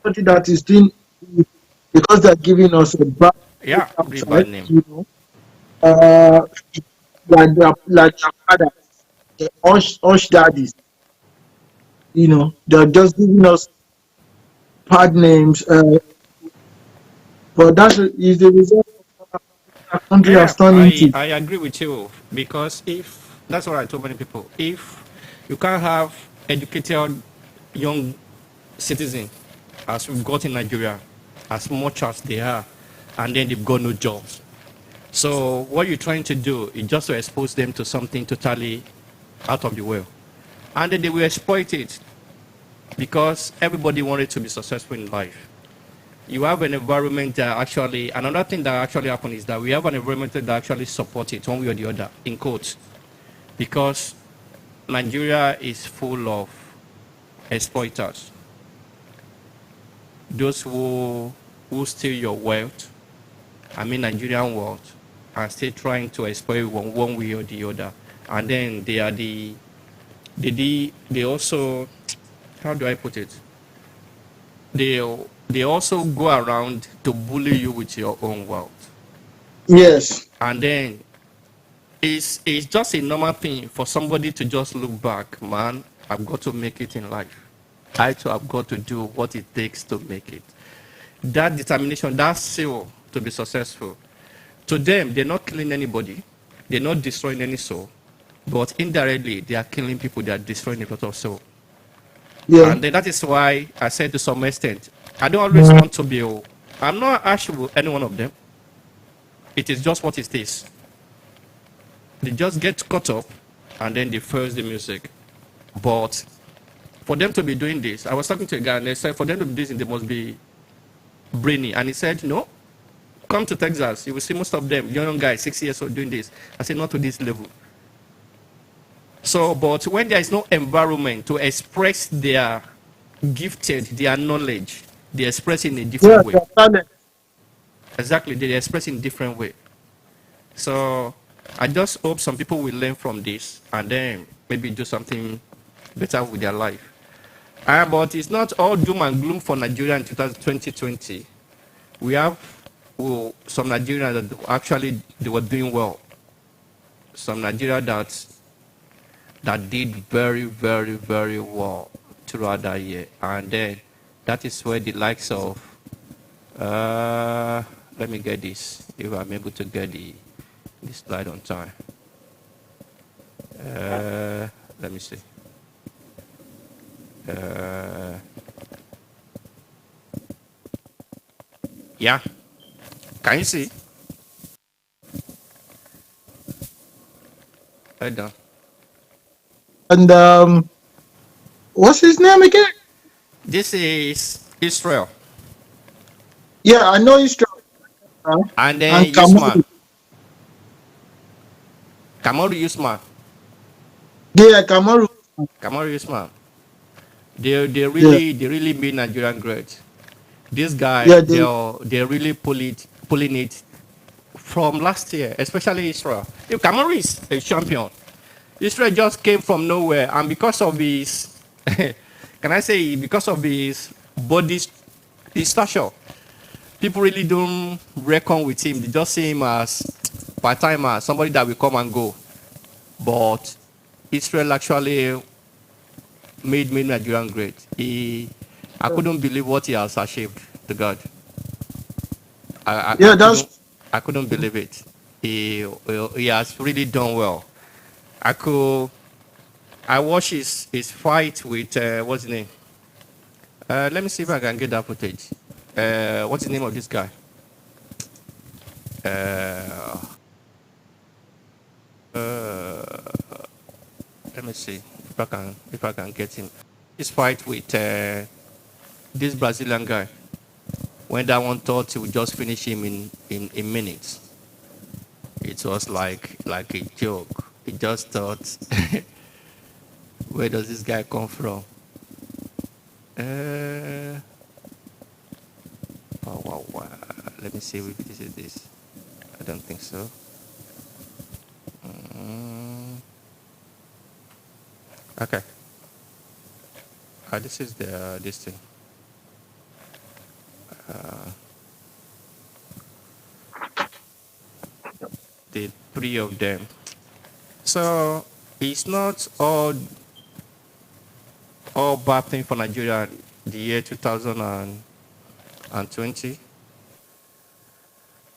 somebody that is doing it because they're giving us a bad Yeah, really bad outside, name. uh, like their father, the hush daddies, they're just giving us bad names, but that is the result of what our country Yeah, has turned I, into. I agree with you because if that's what I told many people, if you can't have educated young citizen as we've got in Nigeria, as much as they are, and then they've got no jobs. So what you're trying to do is just to expose them to something totally out of the way. And then they will exploit it because everybody wanted to be successful in life. You have an environment that actually, another thing that actually happened is that we have an environment that actually supports it one way or the other, in quotes, because Nigeria is full of exploiters, those who steal your wealth, I mean Nigerian wealth, and still trying to exploit one way or the other. And then they are they also, how do I put it? They also go around to bully you with your own wealth. Yes. And then it's just a normal thing for somebody to just look back, man, I've got to make it in life. I too have got to do what it takes to make it. That determination, that zeal to be successful. To them, they're not killing anybody, they're not destroying any soul, but indirectly they are killing people, they are destroying a lot of soul. Yeah. And then that is why I said to some extent, I don't always want to be, I'm not harsh with any one of them. It is just what it is. They just get caught up and then they first the music. But for them to be doing this, I was talking to a guy and they said for them to be doing this, they must be brainy. And he said, no, come to Texas, you will see most of them, young guys, 6 years old doing this. I said, not to this level. So, but when there is no environment to express their gifted, their knowledge, they express in a different way. Exactly, they express in a different way. So I just hope some people will learn from this and then maybe do something better with their life. But it's not all doom and gloom for Nigeria in 2020. We have some Nigerians that actually they were doing well. Some Nigeria that did very, very, very well throughout that year. And then that is where the likes of let me get this, if I'm able to get this slide on time. Let me see. Yeah, can you see? Hold on. And what's his name again? This is Israel. Yeah, I know Israel. And then And Usman. Kamaru Usman. Yeah, Kamaru. Kamaru Usman. They Yeah. really made Nigerian great. This guy, Yeah, they're really pulling it from last year, especially Israel. If Kamaru is a champion, Israel just came from nowhere, and because of his, can I say, because of his body, his stature, people really don't reckon with him. They just see him as part-timer, somebody that will come and go. But Israel actually made Nigerian great. I couldn't believe what he has achieved to God. Yeah, that's I couldn't believe it. He has really done well. I watched his fight with what's his name? Let me see if I can get that footage. What's the name of this guy? Let me see if I can get him. His fight with this Brazilian guy. When that one thought he would just finish him in minutes. It was like a joke. He just thought Where does this guy come from? Uh, wow. Let me see if this is this. I don't think so. Okay. This is this thing. The three of them. So it's not all bad thing for Nigeria the year 2020.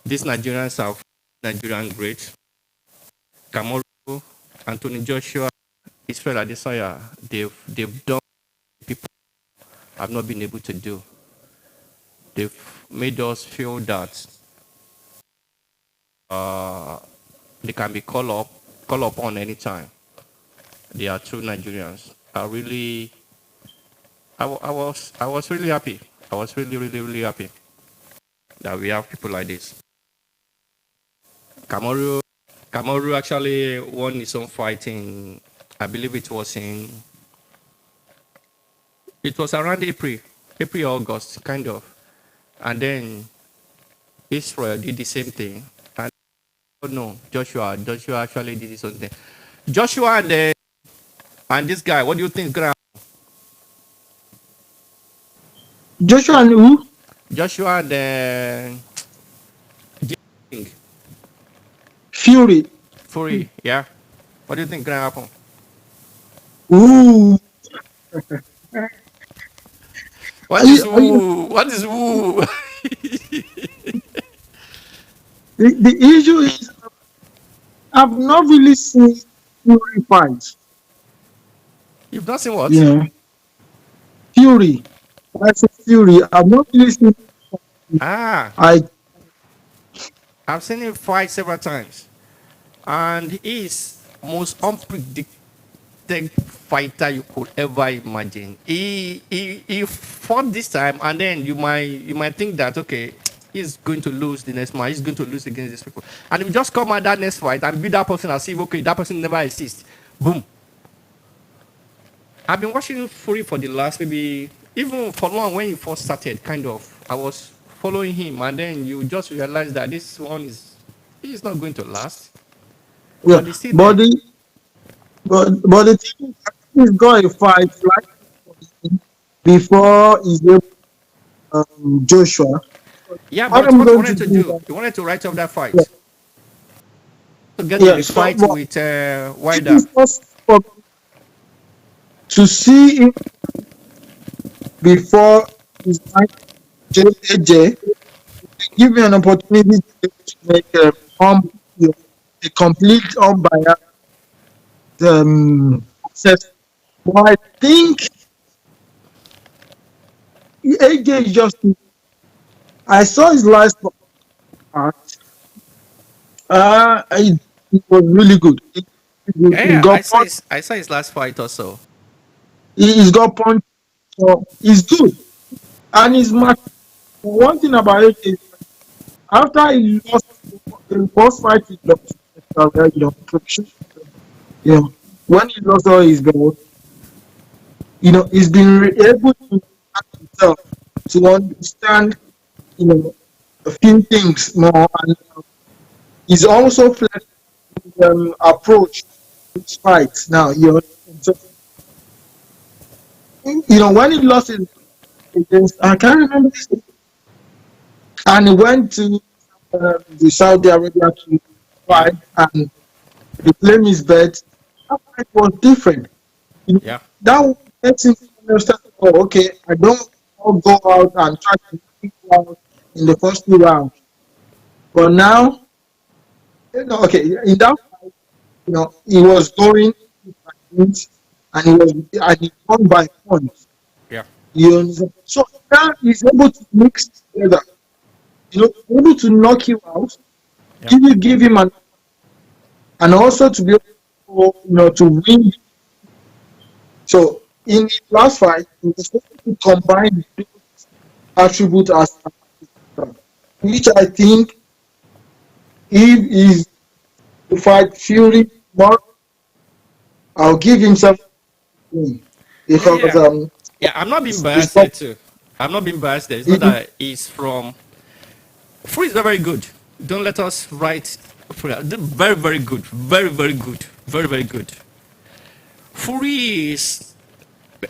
These Nigerians are Nigerian great. Kamaru, Anthony Joshua, Israel Adesanya, they've done what people have not been able to do. They've made us feel that they can be called upon anytime. They are true Nigerians. I was really happy. I was really happy that we have people like this. Kamaru actually won his own fight in, I believe it was around April, August, kind of. And then Israel did the same thing. And no, Joshua actually did his own thing. Joshua and this guy, what do you think is gonna happen? Joshua and who? Joshua and Fury. Yeah. What do you think is gonna happen? Ooh. What is woo? What is woo? The issue is, I've not really seen Fury fight. You've not seen what? You know, Fury. I said Fury. I've not really seen. I've seen him fight several times, and he's most unpredictable fighter you could ever imagine. He fought this time, and then you might think that okay, he's going to lose the next match. He's going to lose against these people, and if you just come out that next fight and beat that person as if okay, that person never exists. Boom. I've been watching Fury for the last maybe even for long when he first started. Kind of, I was following him, and then you just realize that this one he's not going to last. Yeah, but the thing is, he's got a fight like before he's Joshua. Yeah, but what he wanted to do, he wanted to write up that fight. Yeah. To get the fight with Wilder. To see him before his fight, JJ, give me an opportunity to make a complete unbiased assessment. But I think AJ is just. I saw his last part. It was really good. I saw his last fight also. He's got punch. So he's good, and he's much. One thing about it is, after he lost the first fight, he lost. When he lost all his belts, he's been able to act himself to understand, a few things more, and he's also flexible approach to his fights now. When he lost it against, I can't remember this, and he went to the Saudi Arabia to fight and reclaim his belt. That fight was different. That makes him understand. Oh, okay, I don't go out and try to kick out in the first 2 rounds, but now, okay, in that fight, he was going. And he won by points. Yeah. So now he's able to mix together. Able to knock you out, give him and also to be able to win. So in the last fight, he was able to combine the attributes as, which I think, if he's to fight Fury more, I'll give him some because Yeah. Yeah, I'm not being it's biased here not, too. I'm not being biased there. It's not it, that it's from Fury is very good. Don't let us write Fury. Very, very good. Very, very good. Very, very good. Fury is,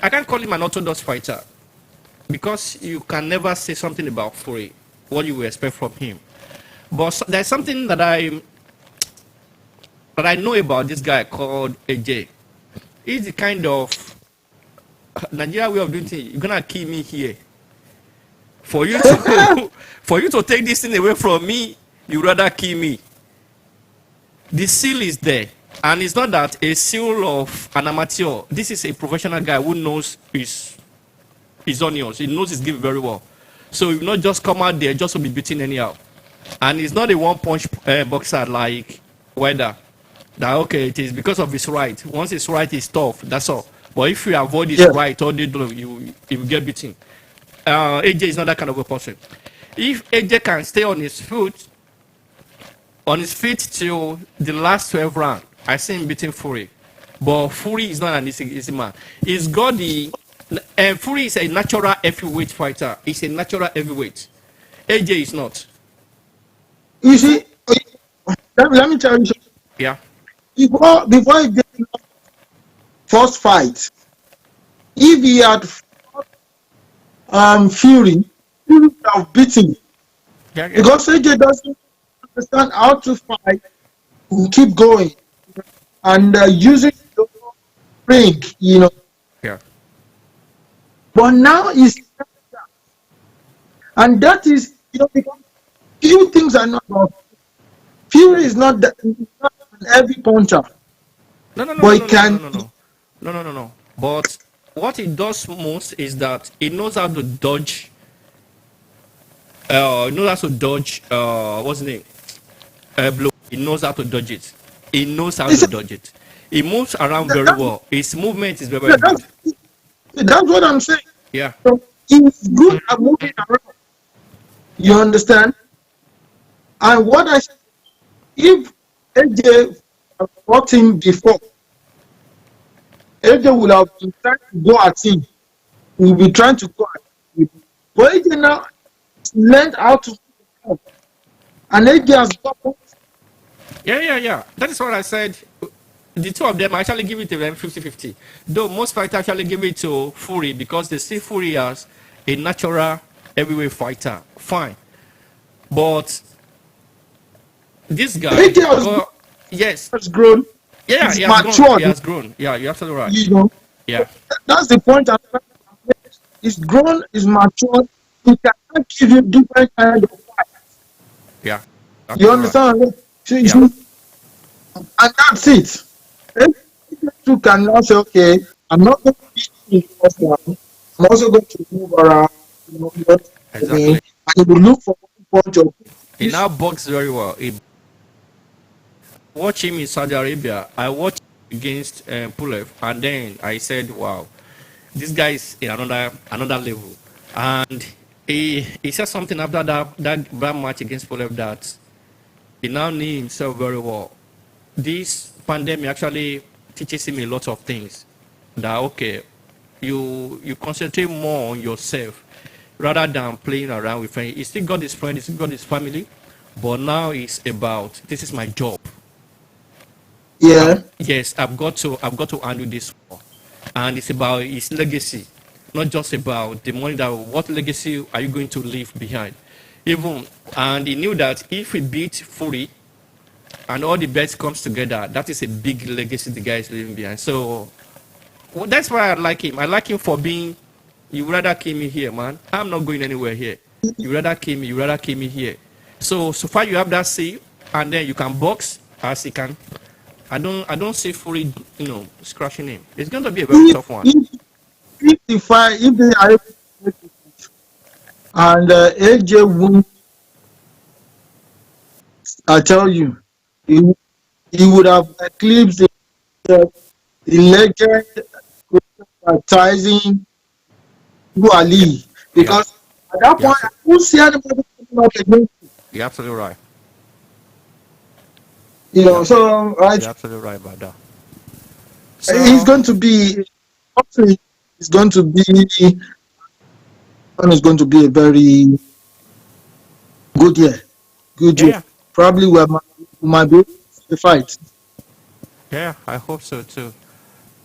I can't call him an orthodox fighter because you can never say something about Fury, what you will expect from him. But there's something that I know about this guy called AJ. He's the kind of Nigeria way of doing things. You're gonna kill me here. For you to for you to take this thing away from me, you rather kill me. The seal is there. And it's not that a seal of an amateur. This is a professional guy who knows his onions. He knows his game very well. So you not just come out there just to be beaten anyhow. And he's not a one-punch boxer like Wilder. That okay, it is because of his right. Once his right is tough, that's all. But if you avoid his yeah. right all day long, you will get beaten. AJ is not that kind of a person. If AJ can stay on his feet till the last 12 rounds, I see him beating Fury. But Fury is not an easy man. He's got the Fury is a natural heavyweight fighter. He's a natural heavyweight. AJ is not. You see, let me tell you something. Yeah. Before he did first fight, if he had Fury, he would have beaten. Yeah. Because AJ doesn't understand how to fight and keep going and using the ring, Yeah. But now he's, and that is, because few things are not about. Fury is not he's not an heavy puncher, No. but he can. No. But what he does most is that he knows how to dodge. He knows how to dodge. What's the name? Blow. He knows how to dodge it. He knows how to dodge it. He moves around very well. His movement is very, very good. That's what I'm saying. Yeah. So he's good at moving around. You understand? And what I said, if AJ fought him before, AJ would have been trying to go at him. He will be trying to go at him. But AJ now learned how to move. And AJ has got. Yeah. That is what I said. The two of them, I actually give it to them 50-50. Though most fighters actually give it to Fury because they see Fury as a natural heavyweight fighter. Fine. But this guy, yes, has grown. yeah, He's he has matured. grown. He has grown. Yeah, you're absolutely right. Yeah, That's the point. He's grown, he's matured. He can give you different kind of fight. yeah. You understand? So, and that's it. You can now say, okay, I'm not going to beat you first round. I'm also going to move around. Exactly. And you will look for one punch or He now boxes very well. Watch him in Saudi Arabia. I watched him against Pulev, and then I said, "Wow, this guy is in another level." And he said something after that match against Pulev that he now knew himself very well. This pandemic actually teaches him a lot of things. That okay, you concentrate more on yourself rather than playing around with friends. He still got his friend, he still got his family, but now it's about this is my job. yeah. Yes, I've got to handle this war. And it's about his legacy, not just about the money. That what legacy are you going to leave behind? And he knew that if he beat Fury and all the bets comes together, that is a big legacy the guy is leaving behind. So that's why I like him. I like him for being, you rather kill me here, man. I'm not going anywhere here. You rather kill me here. So far you have that say, and then you can box as he can. I don't see Fury, scratching him. It's going to be a very tough one. If they are able to make it, and AJ wins, I tell you, he would have eclipsed the legend advertising Ali, because at that point I won't see anybody coming up against him. You're absolutely right. So You're absolutely right about that. So, he's going to be hopefully it's going to be a very good year. Good year. Yeah, Probably we might be able to see the fight. yeah, I hope so too.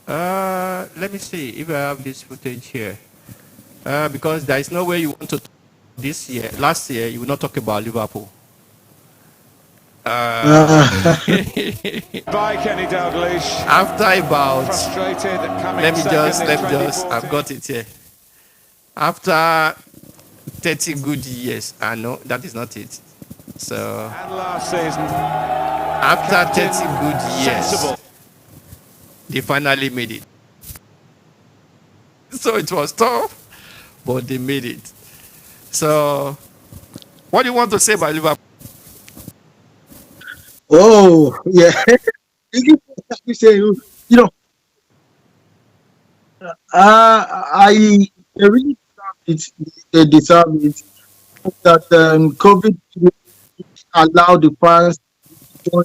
Let me see if I have this footage here. Because there is no way you want to talk this year. Last year, you will not talk about Liverpool. By Kenny Dalglish. After about, Frustrated. Coming let me just, second in I've 2014. got it here. After 30 good years, I know that is not it. So And last season, after 30 good years, sensible. they finally made it. So it was tough, but they made it. So, what do you want to say about Liverpool? Oh, yeah. You say, you know, they really deserve it. They deserve it. That COVID allowed the fans to join.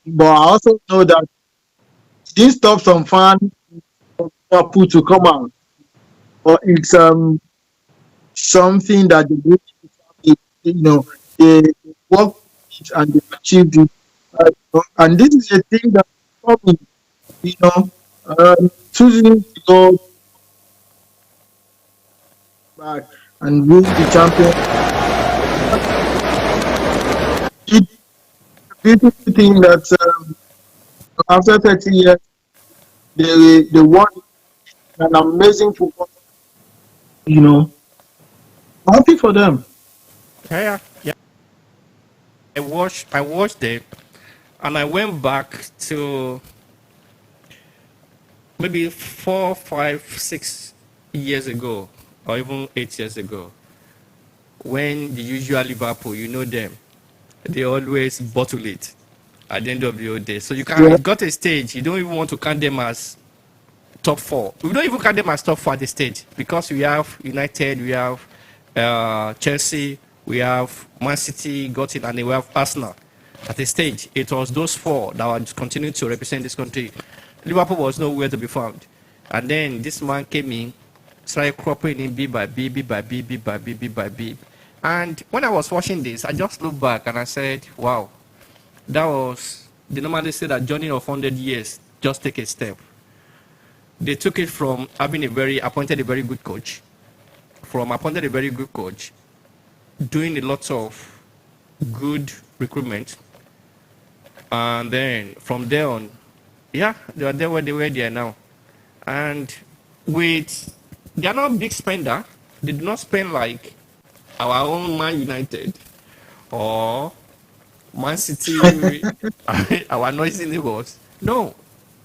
But I also know that it didn't stop some fans of Liverpool to come out. Or it's something that they really deserve. They worked it and they achieved it. And this is a thing that coming, 2 seasons ago back and win the champion. It's a beautiful thing that after 30 years they won an amazing football. Happy for them. Yeah. I watched it, and I went back to maybe 4, 5, 6 years ago, or even 8 years ago, when the usual Liverpool, you know them, they always bottle it at the end of the day. So it got a stage, you don't even want to count them as top 4. We don't even count them as top 4 at the stage, because we have United, we have Chelsea, we have Man City, got it, and then we have Arsenal. At the stage, it was those 4 that were continuing to represent this country. Liverpool was nowhere to be found. And then this man came in, started cropping in bit by bit, bit by bit, bit by bit, bit by bit. And when I was watching this, I just looked back and I said, wow, that was, they normally say that journey of 100 years, just take a step. They took it from appointed a very good coach, doing a lot of good recruitment, and then from there on, yeah, they are there where they are now. And they are not big spender. They do not spend like our own Man United or Man City, our noisy neighbors. No,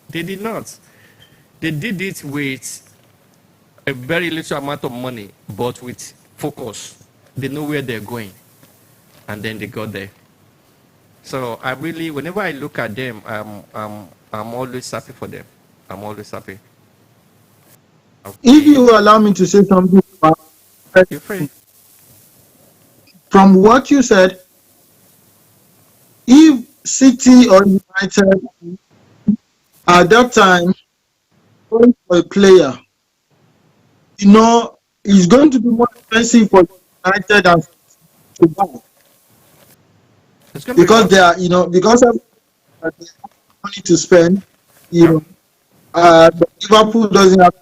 they did not. They did it with a very little amount of money, but with focus. They know where they're going, and then they got there. So I really, whenever I look at them, I'm always happy for them. I'm always happy. If you allow me to say something You're free. from what you said, if City or United at that time going for a player, it's going to be more expensive for United than to buy. It's gonna be Because what? they are, because of they have money to spend, Yeah. but Liverpool doesn't have.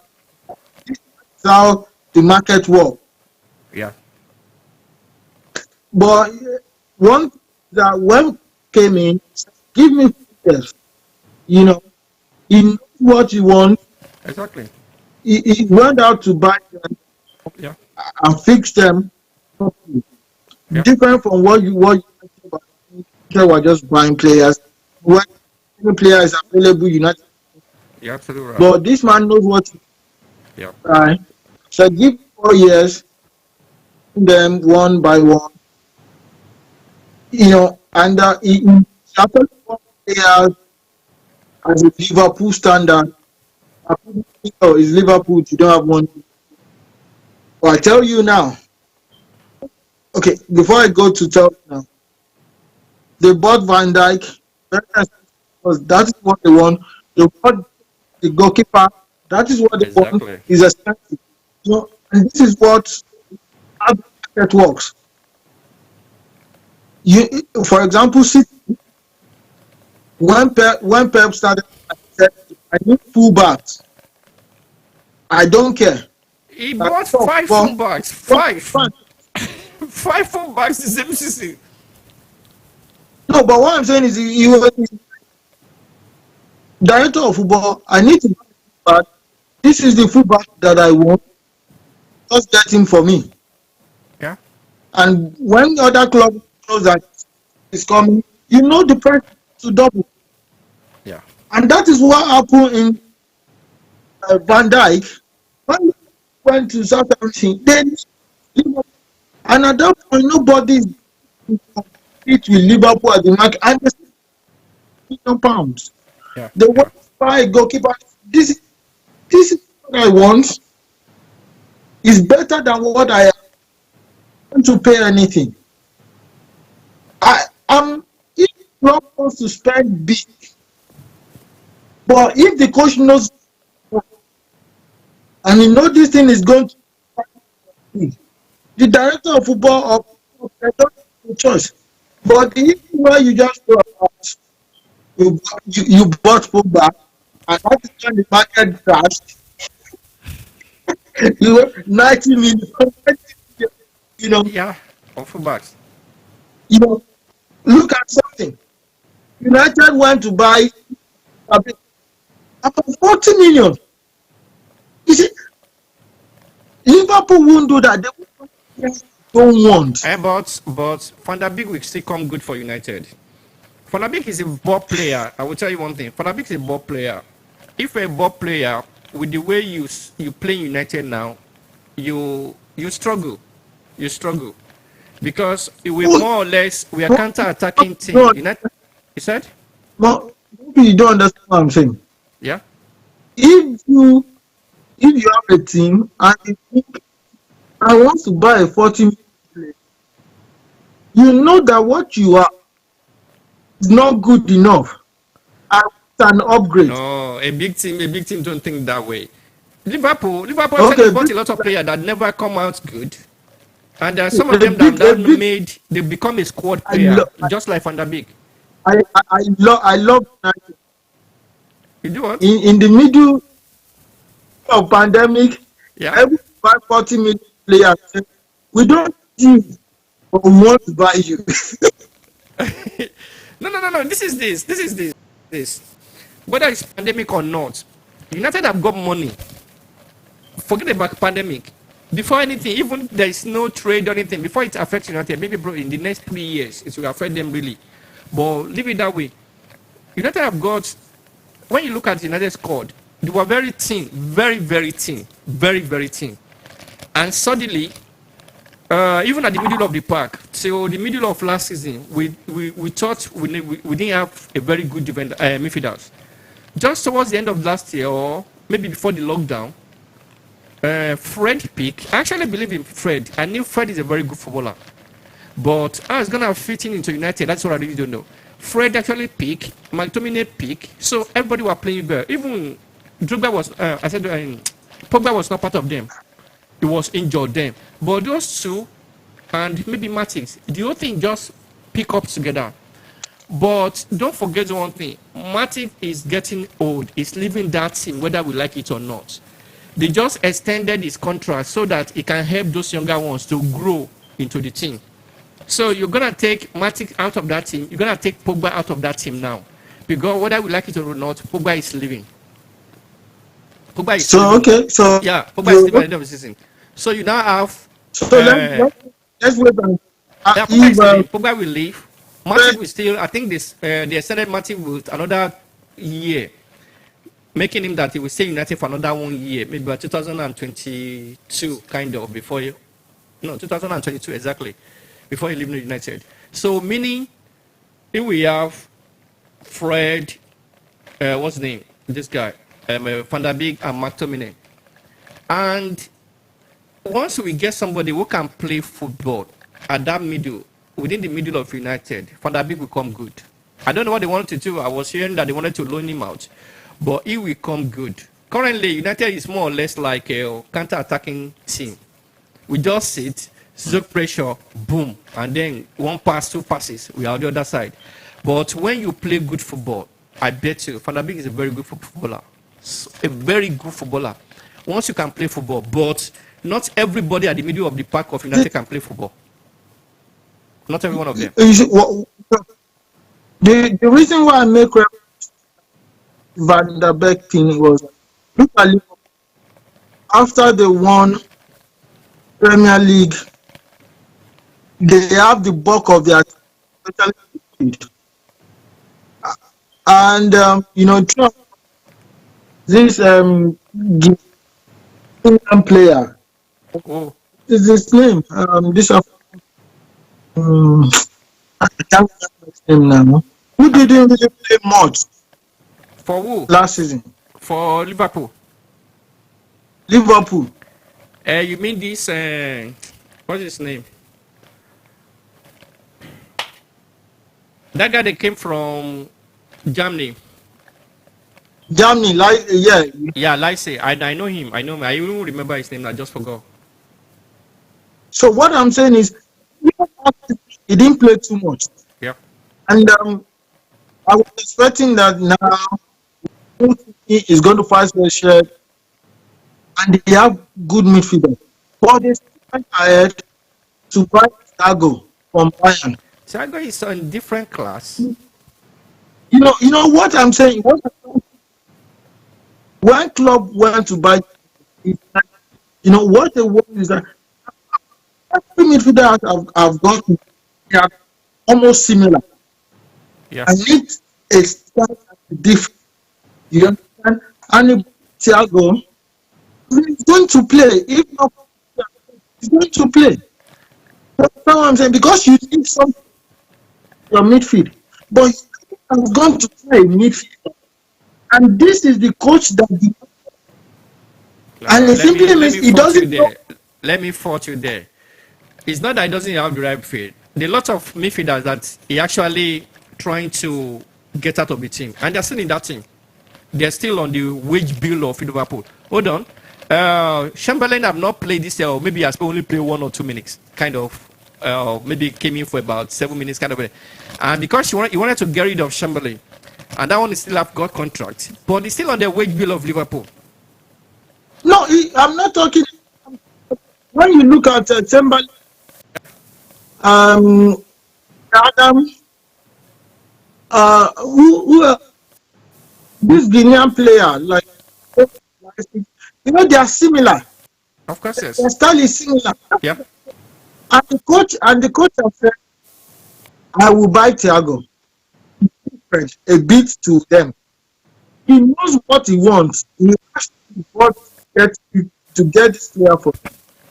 This is how the market works. Yeah. But one that when came in, give me figures. He knows what he wants. Exactly. He went out to buy them Yeah. and fix them properly. Yeah. Different from what you were just buying players. When any player is available, United. You're absolutely right. But this man knows what to Yeah. buy. So give 4 years, them one by one. And he actually bought players as a Liverpool standard. Oh, it's Liverpool, you don't have money. But I tell you now, okay, before I go to tell you now, they bought Van Dijk, because that is what they want. They bought the goalkeeper, That is what they want. Exactly. Is expensive. And this is what how the market works. For example, City, when Pep started, I said, I need fullbacks. I don't care. He bought 5 fullbacks. 5. 5 fullbacks the same season. No, but what I'm saying is, he was director of football. I need to buy a fullback. This is the fullback that I want. Just get him for me. Yeah. And when other club knows that it's coming, the price to double. Yeah. And that is what happened in Van Dijk. When he went to Southampton, then and at that point nobody compete with Liverpool at the market, and they £1 million. Yeah. They want to buy a goalkeeper. This is what I want. It's better than what I want to pay anything. If club wants to spend big, but if the coach knows and this thing is going to, the director of football they don't have a choice. But if you just go about, you bought Pogba, and that is when the market crashed. You were 90 million. Yeah. Of fullbacks. Look at something. United went to buy about 40 million. You see, Liverpool won't do that. They don't want. But Van der Beek will still come good for United. Van der Beek is a ball player. I will tell you one thing. Van der Beek is a ball player. If you're a ball player, with the way you play United now, you struggle. You struggle. Because we more or less, we are counter-attacking team. United, you said? No, you don't understand what I'm saying. Yeah? If you have a team and you think, I want to buy a 40 million player, you know that what you are is not good enough. And it's an upgrade. No, a big team don't think that way. Liverpool actually bought a lot of players that never come out good. And there are some of them that they become a squad player, just like Van der Beek. I love United. You do what? In the middle of pandemic, Yeah. every 40 million players, we don't give or want to buy you. No. This is this. Whether it's pandemic or not, United have got money. Forget about pandemic. Before anything, even there is no trade or anything, before it affects United, maybe bro, in the next 3 years, it will affect them really. But leave it that way. United have got, when you look at United squad, they were very thin, very, very thin, very, very thin. And suddenly, even at the middle of the pack, till the middle of last season, we thought we didn't have a very good midfielders. Just towards the end of last year, or maybe before the lockdown, Fred picked. I actually believe in Fred. I knew Fred is a very good footballer. But how it's going to fit in into United, that's what I really don't know. Fred actually picked, McTominay picked, so everybody were playing well. Even Drogba was, Pogba was not part of them. He was injured then. But those two, and maybe Matix, the whole thing just pick up together. But don't forget one thing. Matip is getting old. He's leaving that team, whether we like it or not. They just extended his contract so that he can help those younger ones to grow into the team. So you're going to take Matip out of that team. You're going to take Pogba out of that team now. Because whether we like it or not, Pogba is leaving. Pogba is leaving. Okay. So yeah, Pogba is leaving at the end of the season. So you now have... let's wait and... Pogba will leave. Matip will still... I think they extended Matip with another year, making him that he will stay United for another 1 year, maybe by 2022, kind of, before you... No, 2022, exactly, before he leaves United. So, meaning, here we have Fred, what's his name? This guy, Van der Beek and McTominay. And once we get somebody who can play football at that middle, within the middle of United, Van der Beek will come good. I don't know what they wanted to do. I was hearing that they wanted to loan him out. But he will come good. Currently, United is more or less like a counter-attacking team. We just sit, soak pressure, boom, and then one pass, two passes, we are on the other side. But when you play good football, I bet you, Van der Beek is a very good footballer. A very good footballer. Once you can play football, but not everybody at the middle of the park of United can play football. Not every one of them. The reason why I make Van der Beek thing was, look at Liverpool. After they won Premier League, they have the bulk of their midfield. And this Ghanaian player, Oh, is his name? I can't remember his name now. Who didn't really play much for who? last season? For Liverpool. Liverpool. You mean this? What's his name? That guy that came from Germany. Germany, Yeah, Leipzig. I know him. I know him. I even remember his name. I just forgot. So what I'm saying is, he didn't play too much. Yeah. And I was expecting that now he is going to fight for a share, and they have good midfielders. But they went ahead to buy Thiago from Bayern. Thiago is on different class. You know what I'm saying? When club went to buy, what they want is that every midfielder I've got, they are almost similar. Yeah. I need a start different. You understand? And Thiago is going to play. If not, he's going to play. That's what I'm saying. Because you need something your midfield, but I'm going to play midfield. And this is the coach that and it simply means he doesn't know. Let me fault you there. It's not that he doesn't have the right field. There are lots of midfielders that he actually trying to get out of the team, and they're still in that team. They're still on the wage bill of Liverpool. Hold on. Chamberlain have not played this year, or maybe has only played 1 or 2 minutes, kind of. Maybe came in for about 7 minutes, kind of. And because he wanted to get rid of Chamberlain, and that one is still have got contract, but he's still on the wage bill of Liverpool. No, I'm not talking. When you look at Chamberlain, Adam, this Guinean player, like, they are similar. Of course, yes. Their style is similar. Yeah. And the coach has said, I will buy Thiago. A bit to them. He knows what he wants. He has to get this player for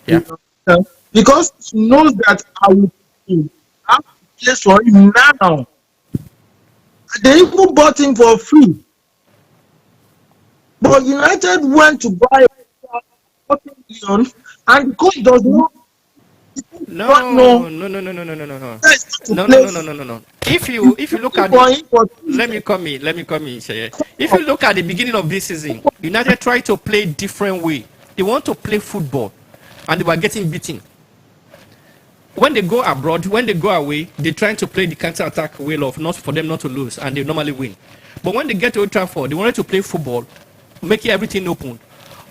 him. Yeah. Because he knows that I will have to place for him now. They even bought him for free. But United went to buy 40 million, and the coach does not. No. If you look at let me come in, Sheye. If you look at the beginning of this season, United tried to play different way. They want to play football, and they were getting beaten. When they go abroad, when they go away, they're trying to play the counter-attack way of not for them not to lose, and they normally win. But when they get to Old Trafford, they wanted to play football, making everything open.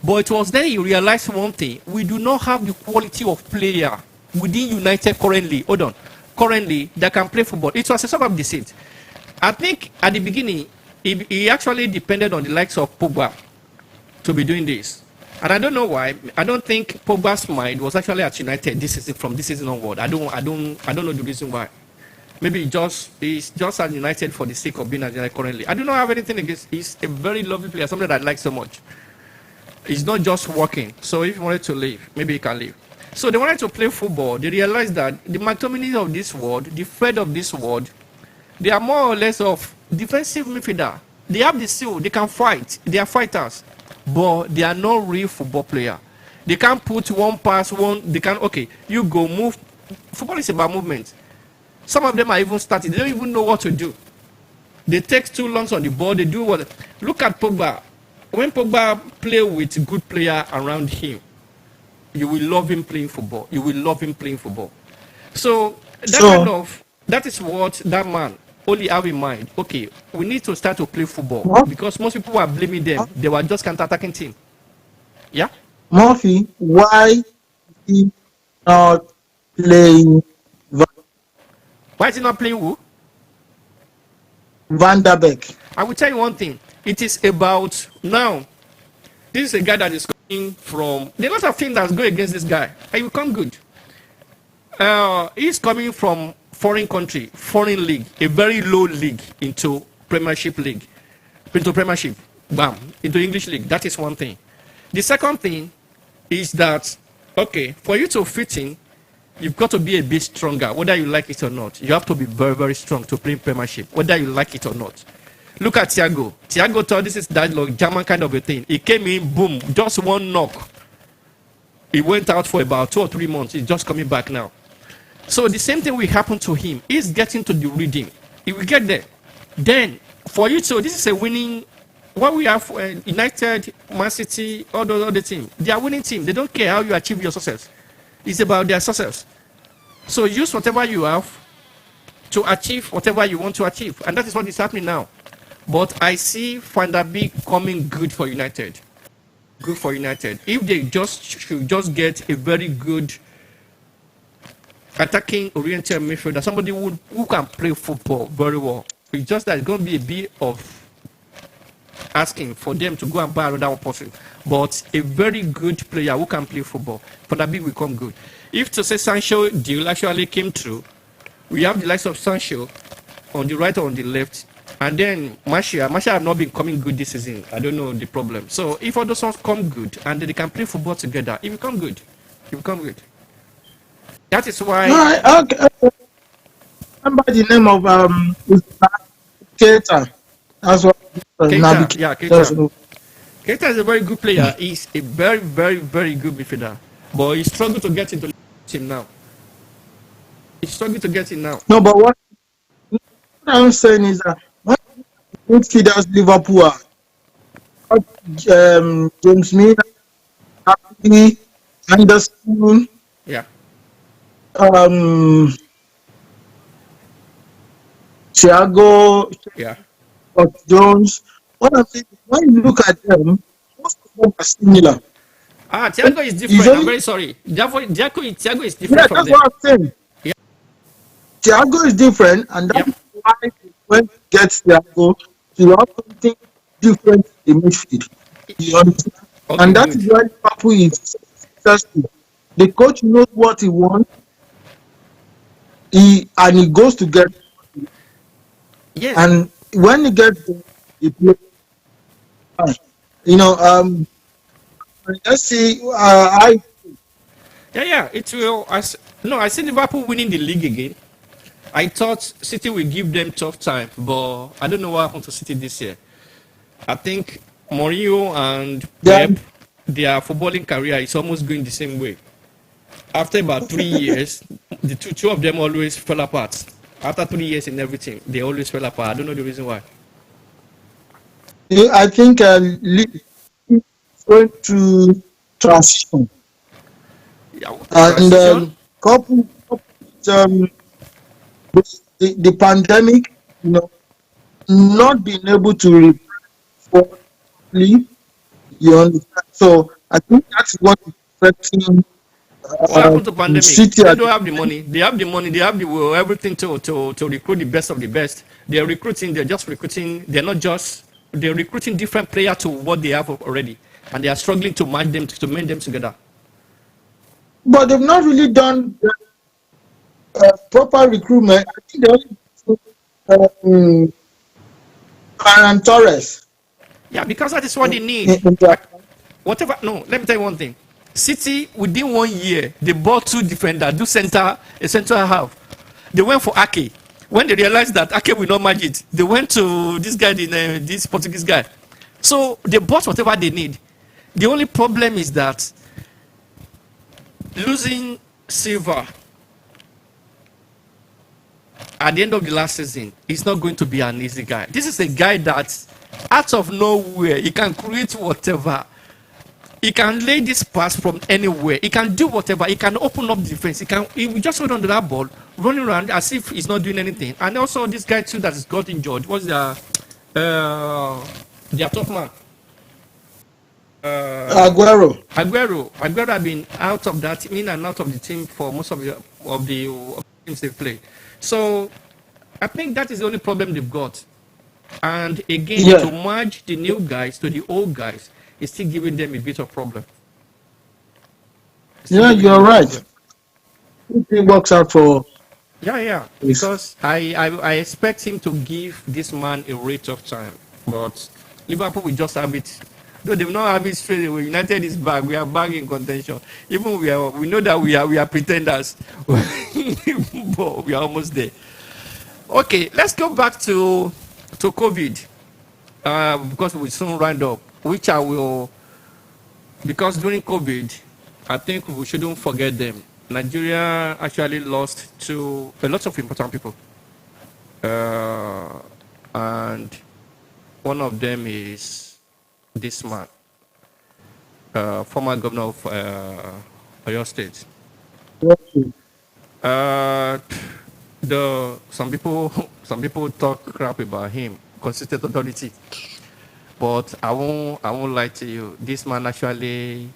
But it was then you realize one thing: we do not have the quality of player within United currently. Hold on, currently that can play football. It was a sort of deceit. I think at the beginning, he actually depended on the likes of Pogba to be doing this. And I don't know why. I don't think Pogba's mind was actually at United this season, from this season onward. I don't know the reason why. Maybe he's just at United for the sake of being at United currently. I do not have anything against. He's a very lovely player, something that I like so much. He's not just working. So if he wanted to leave, maybe he can leave. So they wanted to play football. They realized that the McTominay of this world, the Fred of this world, they are more or less of defensive midfielder. They have the skill. They can fight. They are fighters. But they are not real football player. They can't put one pass, they can, okay, you go move. Football is about movement. Some of them are even starting. They don't even know what to do. They take too long on the ball. They do what? Look at Pogba. when Pogba play with good player around him, you will love him playing football. You will love him playing football. So that is what that man only have in mind. Okay, we need to start to play football because most people are blaming them. They were just counter-attacking team. Yeah. Murphy, why is he not playing Why is he not playing who? Van der Beek? I will tell you one thing. It is about now. This is a guy that is coming from. There are lots of things that go against this guy. And he will come good. He's coming from foreign country, foreign league, a very low league into Premiership league, into Premiership, bam, into English league. That is one thing. The second thing is that, okay, for you to fit in, you've got to be a bit stronger, whether you like it or not. You have to be very, very strong to play Premiership, whether you like it or not. Look at Thiago. Thiago thought this is that like German kind of a thing. He came in, boom, just one knock. He went out for about 2 or 3 months. He's just coming back now. So the same thing will happen to him. He's getting to the rhythm. He will get there. Then, for you to, this is a winning, what we have, United, Man City, all those other teams, they are winning team. They don't care how you achieve your success. It's about their success. So use whatever you have to achieve whatever you want to achieve. And that is what is happening now. But I see Van der Beek coming good for United. Good for United. If they should just get a very good attacking oriented midfielder, somebody who can play football very well. It's just that it's going to be a bit of asking for them to go and buy another person. But a very good player who can play football, Van der Beek will come good. If to say Sancho deal actually came through, we have the likes of Sancho on the right or on the left. And then Martial have not been coming good this season. I don't know the problem. So if all those ones come good and they can play football together, it will come good. It will come good. That is why. Okay. Remember the name of Keita. That's what. Keita, yeah, Keita. Keita is a very good player. He's a very, very, very good midfielder. But he's struggling to get into the team now. He's struggling to get in now. No, but what I'm saying is that when midfielders Liverpool are, James Milner, Happy, Anderson, yeah, Thiago, yeah. Jones. What I'm saying is when you look at them, most of them are similar. Thiago is different. I'm very sorry. Thiago is different Yeah, from that's them. what I'm saying. Yeah. Thiago is different, and that's why when you get Thiago, you have something different in the midfield. You understand? Okay, and that good. is why Liverpool is successful. The coach knows what he wants. He goes to get. Yes. And when he gets there, he plays. Let's see. Yeah. It will. I see Liverpool winning the league again. I thought City will give them tough time, but I don't know what happened to City this year. I think Mourinho and Yeah. Pep, their footballing career is almost going the same way. After about 3 years, the two of them always fell apart. After 3 years in everything, they always fell apart. I don't know the reason why. I think going to transition Yeah, and transition. couple the pandemic, not being able to report properly, you understand. So I think that's what is affecting. What happened to pandemic? City They don't have the money. They have the money. They have the everything to recruit the best of the best. They're recruiting. They're just recruiting. They're not just. They're recruiting different players to what they have already, and they are struggling to match them to mend them together. But they've not really done proper recruitment. I think they only Ferran Torres. Yeah, because that is what they need. Whatever. No, let me tell you one thing. City, within 1 year, they bought 2 defenders, a central half. They went for Ake. When they realized that Ake will not manage it, they went to this guy, this Portuguese guy. So they bought whatever they need. The only problem is that losing Silva at the end of the last season is not going to be an easy guy. This is a guy that out of nowhere, he can create whatever. He can lay this pass from anywhere. He can do whatever. He can open up the defense. He will just hold on to that ball, running around as if he's not doing anything. And also this guy too that has got injured. What's their top man? Aguero. Aguero have been out of that, in and out of the team for most of the teams they play. So I think that is the only problem they've got. And again, Yeah. to merge the new guys to the old guys is still giving them a bit of problem. Yeah, you're right. It works out for. Yeah. Because I expect him to give this man a rate of time. But Liverpool will just have it. Though they will not have it straight away. United is back. We are back in contention. Even we know that we are pretenders. But we are almost there. Okay, let's go back to COVID. Because we soon round up. Which I will, because during COVID, I think we shouldn't forget them. Nigeria actually lost to a lot of important people. And one of them is this man, former governor of Oyo State. Some people talk crap about him, consistent authority. But I won't lie to you. This man actually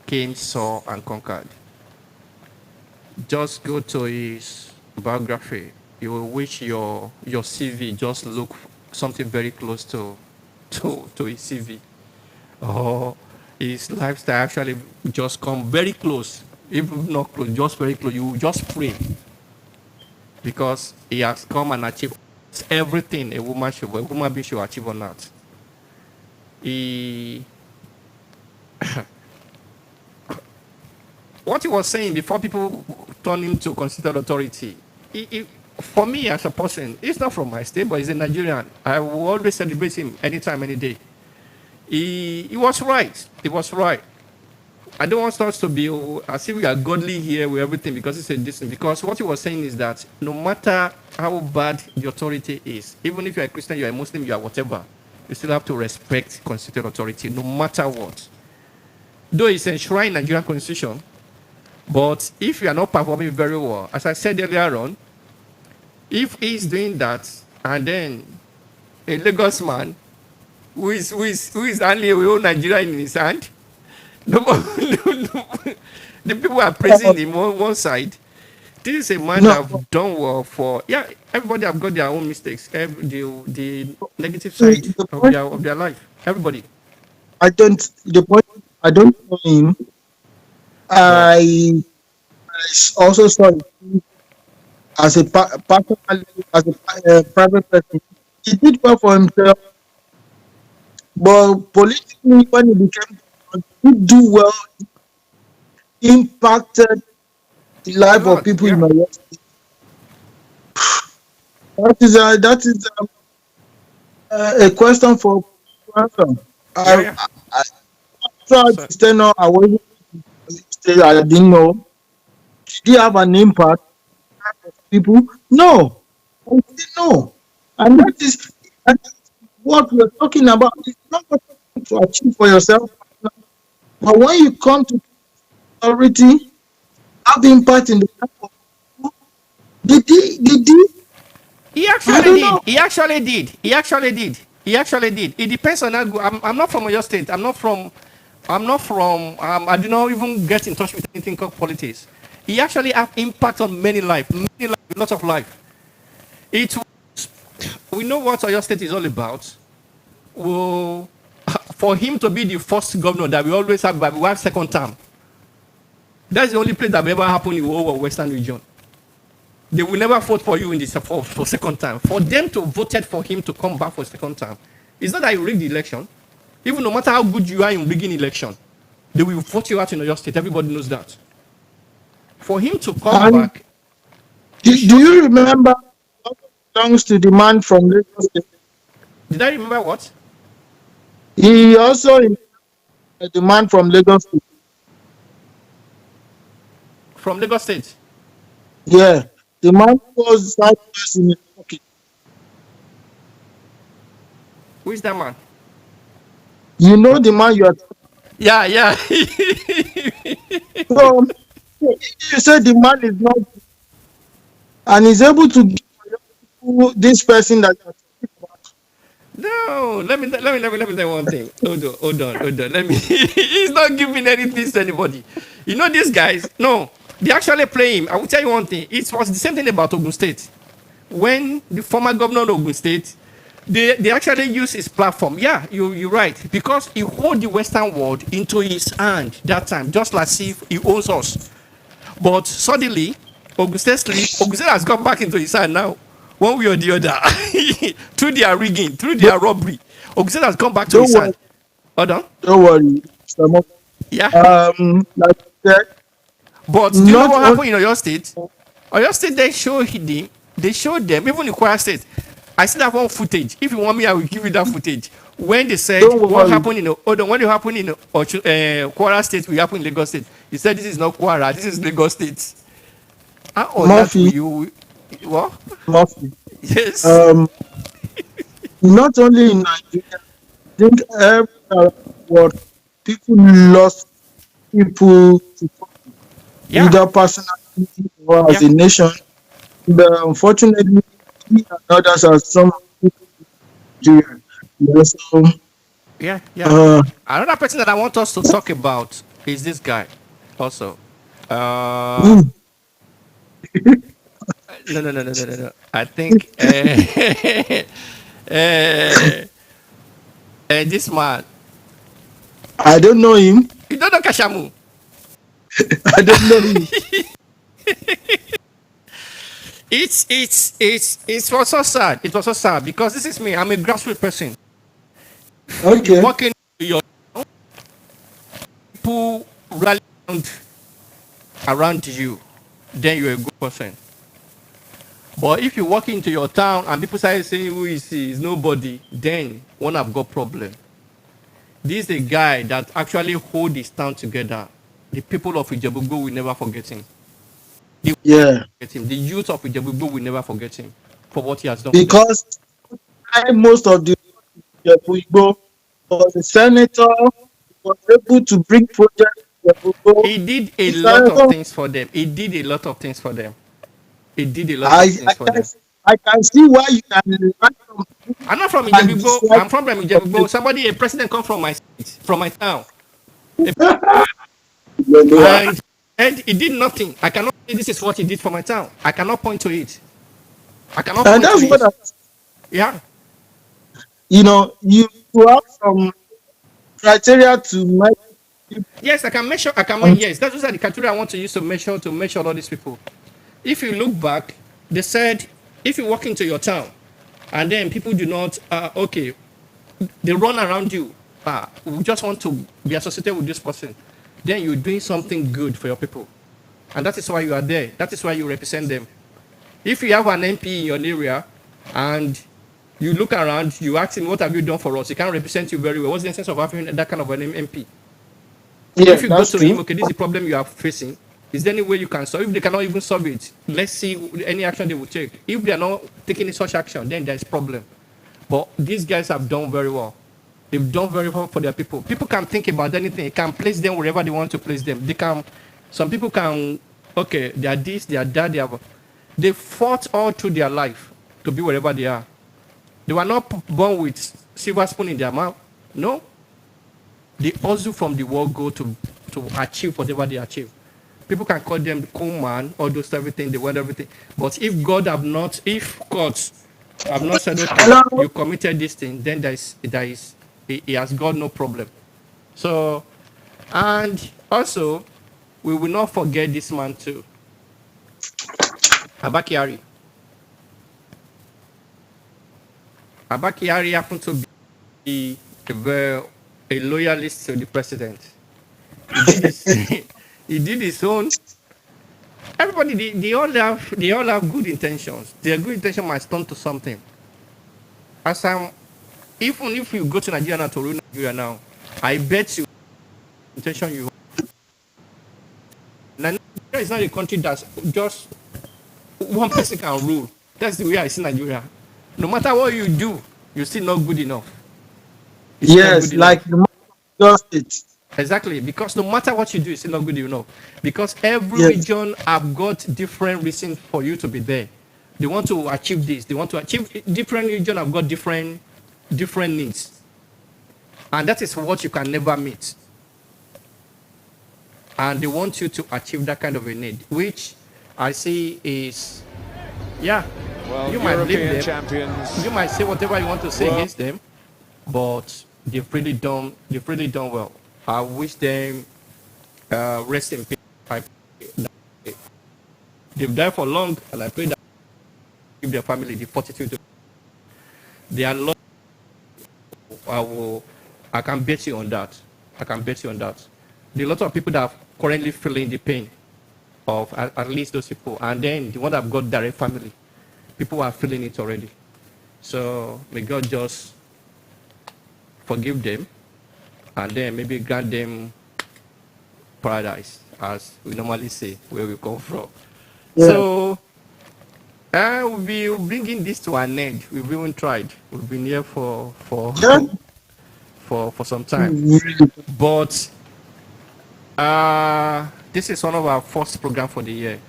came, saw, and conquered. Just go to his biography. You will wish your CV just look something very close to his CV. Or his lifestyle actually just come very close. Even not close, just very close. You just pray. Because he has come and achieved everything a woman being should achieve on that. What he was saying before people turn him to considered authority, for me as a person, he's not from my state, but he's a Nigerian. I will always celebrate him anytime, any day. He was right. He was right. I don't want us to be as if we are godly here with everything because it's a distance. Because what he was saying is that no matter how bad the authority is, even if you're a Christian, you're a Muslim, you are whatever, you still have to respect constituted authority, no matter what. Though it's enshrined in Nigerian constitution, but if you are not performing very well, as I said earlier on, if he's doing that, and then a Lagos man who is only a whole Nigeria in his hand, the people are praising him on one side. This is a man that have done well for, everybody have got their own mistakes, the negative side of their life. Everybody. I don't know him. I also saw him as a private person. He did well for himself, but politically, when he became, he do well, impacted the life of people in my life. That is a question for answer. I tried to stay now. I didn't know. Did he have an impact on people? No, I didn't know. And that is what we're talking about. It's not what to achieve for yourself, but when you come to authority, have impact in the life of people. Did he? He actually did. It depends on that. I'm not from Oyo State. I do not even get in touch with anything called politics. He actually have impact on many lives, lots of life. We know what Oyo State is all about. Well, for him to be the first governor that we always have, but we have second term. That's the only place that will ever happen in the whole Western region. They will never vote for you in this for second time. For them to voted for him to come back for second time, it's not that you rig the election. Even no matter how good you are in rigging election, they will vote you out in your state. Everybody knows that. For him to come back. Do you remember what belongs to the man from Lagos State? Did I remember what? He also the man from Lagos State. From Lagos State? Yeah. The man was in his pocket. Who is that man? You know the man you are. Yeah, yeah. So you say the man is not, and is able to give this person that you are talking about. No, let me tell you one thing. Hold on. Let me. He's not giving anything to anybody. You know these guys? No, they actually play him. I will tell you one thing. It was the same thing about Ogun State. When the former governor of Ogun State, they actually use his platform. Yeah, you're right, because he hold the Western world into his hand that time, just like if he owns us. But suddenly, Ogun State has gone back into his hand now, one way or the other, through their rigging, through their robbery. Ogun State has gone back to Don't his worry, hand. Hold on. don't worry. Mr. Mo. Yeah. Like I said, But do you know not what on- happened in Oyo State? Oyo State, they showed them, even in Kwara State. I see that one footage. If you want me, I will give you that footage. When they said Don't what worry. happened in when it happened in Kwara State, we happened in Lagos State. He said this is not Kwara, this is Lagos State. How on earth will Murphy. you? What? Murphy. Yes. Not only in Nigeria, I think everywhere what people lost people to Yeah. either personally or as Yeah. a nation. But unfortunately, we and others are some people in Nigeria. Yeah, so, Yeah. Yeah. uh, Another person that I want us to talk about is this guy. Also. mm, No. I think this man. I don't know him. You don't know Kashamu. I don't know him. It was so sad. It was so sad because this is me. I'm a grassroots person. Okay. Working your people rally around you, then you're a good person. But if you walk into your town and people start saying who is he, is nobody, then one have got problem. This is a guy that actually hold his town together. The people of Ijebugo will never forget him. Yeah. The youth of Ijebugo will never forget him for what he has done. for them. Because most of the Igbo was a senator, was able to bring projects to Igbo. He did a lot of things for them. He did a lot of things for them. He did a lot of things for them. I can see why you can learn from I'm not from And Ijebugo. dislike- I'm from Ijebugo. Somebody, a president, come from my state, from my town, and he did nothing. I cannot say this is what he did for my town. I cannot point to it. I cannot And point that's to what it. Yeah. you have some criteria to make. Yes, I can measure. Yes, those are the criteria I want to use to measure all these people. If you look back, they said if you walk into your town, and then people do not, okay, they run around you. We just want to be associated with this person. Then you're doing something good for your people, and that is why you are there. That is why you represent them. If you have an MP in your area, and you look around, you ask him, "What have you done for us?" He can't represent you very well. What's the essence of having that kind of an MP? Yeah, If you go that's to true. him, okay, this is the problem you are facing. Is there any way you can solve? If they cannot even solve it, let's see any action they will take. If they are not taking such action, then there's problem. But these guys have done very well. They've done very well for their people. People can think about anything. They can place them wherever they want to place them. They can. Some people can. Okay, they are this, they are that. They fought all through their life to be wherever they are. They were not born with silver spoon in their mouth. No. They also from the world go to achieve whatever they achieve. People can call them cool man, all those everything, they want everything. But if God have not said, okay, Hello? you committed this thing, then he has got no problem. So, and also, we will not forget this man too. Abba Kyari. Abba Kyari happened to be a loyalist to the president. He did his own. Everybody, they all have good intentions. Their good intention might turn to something. Even if you go to Nigeria now to rule Nigeria now, I bet you intention you. Nigeria is not a country that's just one person can rule. That's the way I see Nigeria. No matter what you do, you're still not good enough. It's not Yes, good enough. like the just it. Exactly, because no matter what you do, it's still not good enough. Because every Yes. region have got different reasons for you to be there. They want to achieve this. They want to achieve different region have got different needs, and that is what you can never meet. And they want you to achieve that kind of a need, which I see is, yeah. Well, You might leave European them. champions. You might say whatever you want to say Well- against them, but they've really done well. I wish them rest in peace. They've died for long, and I pray that give their family the fortitude. They are lost. I can bet you on that. There are a lot of people that are currently feeling the pain of at least those people, and then the one that have got direct family, people are feeling it already. So may God just forgive them, and then maybe grant them paradise, as we normally say, where we come from. Yeah. So we'll be bringing this to an end. We've even tried. We've been here for Yeah. for some time, Really. but this is one of our first program for the year.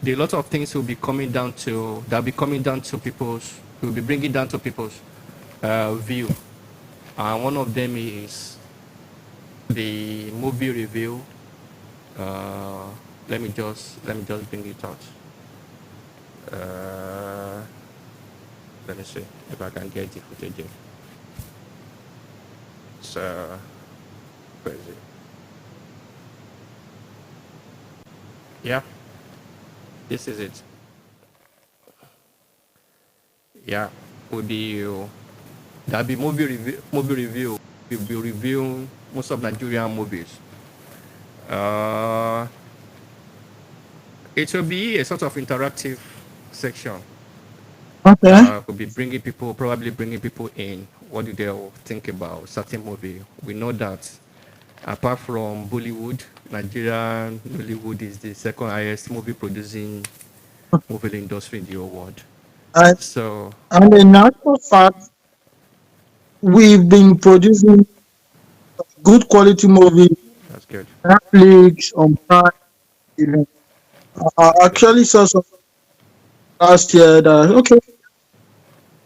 There are a lot of things will be coming down to people's. We'll be bringing down to people's view. One of them is the movie review. Let me just bring it out. Let me see if I can get the footage in. So, where is it? Yeah, this is it. Yeah, there'll be movie review. We'll be reviewing most of Nigerian movies. It will be a sort of interactive section. Okay. We'll be probably bringing people in. What do they all think about certain movie? We know that apart from Bollywood, Nigerian Nollywood is the second highest movie producing movie industry in the whole world. And, So and in actual fact, we've been producing good quality movies, that's good. Netflix, on Prime, even. I actually saw some last year that, okay,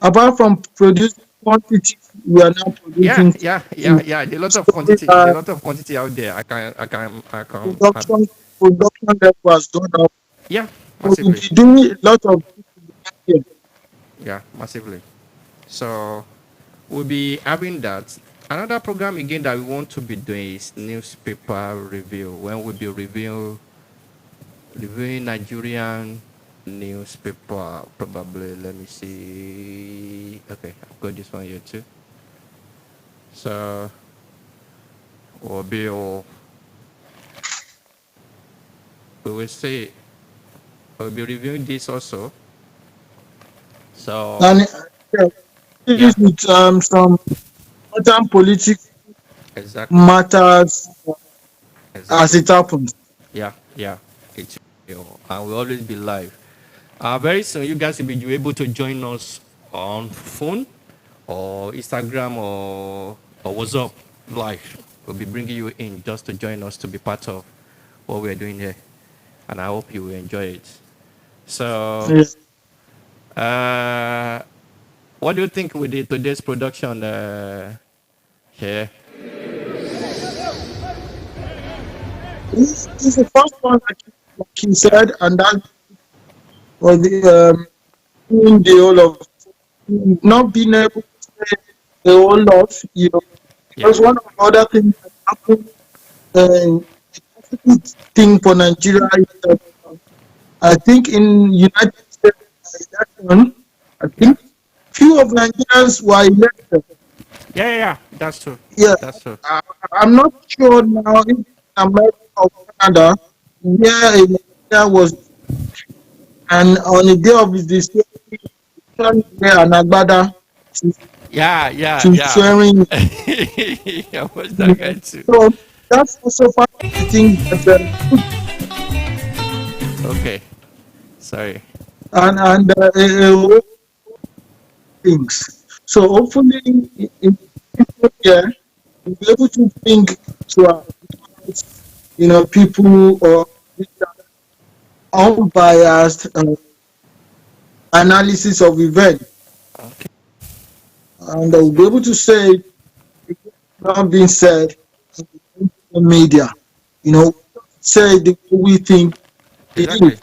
apart from producing quantity, we are now producing Yeah. There are a lot of quantity. There are a lot of quantity out there. I can. production level has gone up. Yeah, So we'll massively. be doing a lot of yeah. Yeah, massively. So we'll be having that. Another program again that we want to be doing is newspaper review. When we'll be reviewing Nigerian newspaper, probably. Let me see. Okay, I've got this one here too. So we will see. We'll be reviewing this also. So And this with some important political exactly. matters as it happens. Yeah. It's and we'll always be live. Very soon, you guys will be able to join us on phone or Instagram or WhatsApp live. We'll be bringing you in just to join us to be part of what we're doing here, and I hope you will enjoy it. So, Yes. what do you think with today's production here? This is the first one, like he said, and that was the doing the whole of not being able to say the whole lot, because one of the other things that happened, the positive thing for Nigeria is that I think in United States election, I think few of Nigerians were elected. Yeah, that's true. Yeah, That's true. I'm not sure now if in America or Canada where a Nigeria was, and on the day of his decision, wear an agbada to Yeah. swearing. I was that guy too. So that's also part of the thing that Okay. Sorry. and things. So hopefully in yeah, we'll be able to bring to our, people or unbiased analysis of events, and we'll be able to say not being said in the media. Say the way we think it Exactly. is.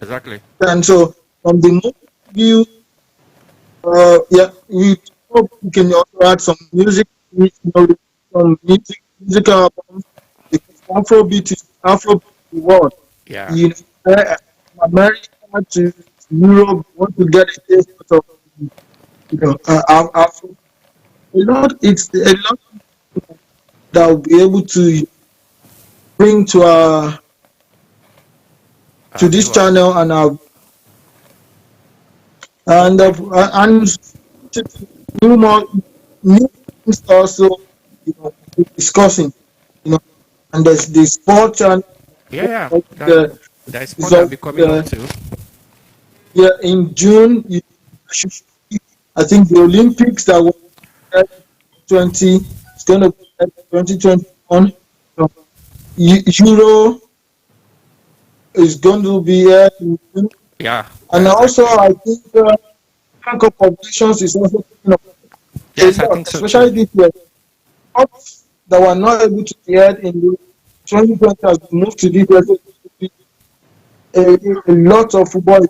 Exactly. And so, from the movie view, we hope we can also add some music, some musical albums, because Afrobeat is the world. Yeah. America to Europe want to get a taste of, Afro. It's a lot that will be able to bring to this viewers. channel and new more new things also discussing, and there's the sport and Yeah. the That sport that be coming up too. in June. I think the Olympics that was 20 is going to be 2021. Euro is going to be here in June. Yeah. And also, I think World Cup of Nations is also coming up. Yes, I think so Especially too. this year. Cups that were not able to be held in the 2020 has been moved to this year. A lot of football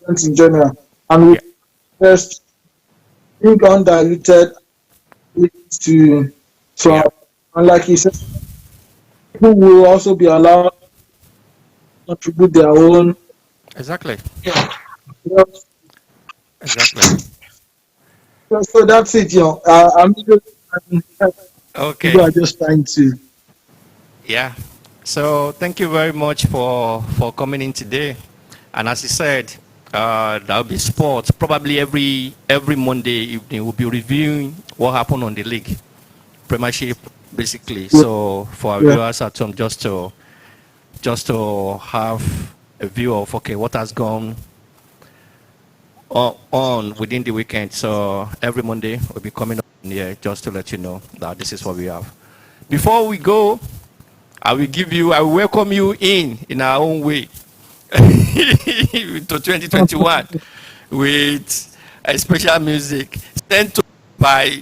events in general. And we first think undiluted to and like he said, people will also be allowed to contribute their own. Exactly. So that's it, I'm Okay. people are just trying to. Yeah. So thank you very much for coming in today. And as you said, there'll be sports. Probably every Monday evening we'll be reviewing what happened on the league, Premiership, basically. So for our viewers at home, just to have a view of what has gone on within the weekend. So every Monday we'll be coming up here just to let you know that this is what we have. Before we go, I will welcome you in our own way to 2021 with a special music sent to by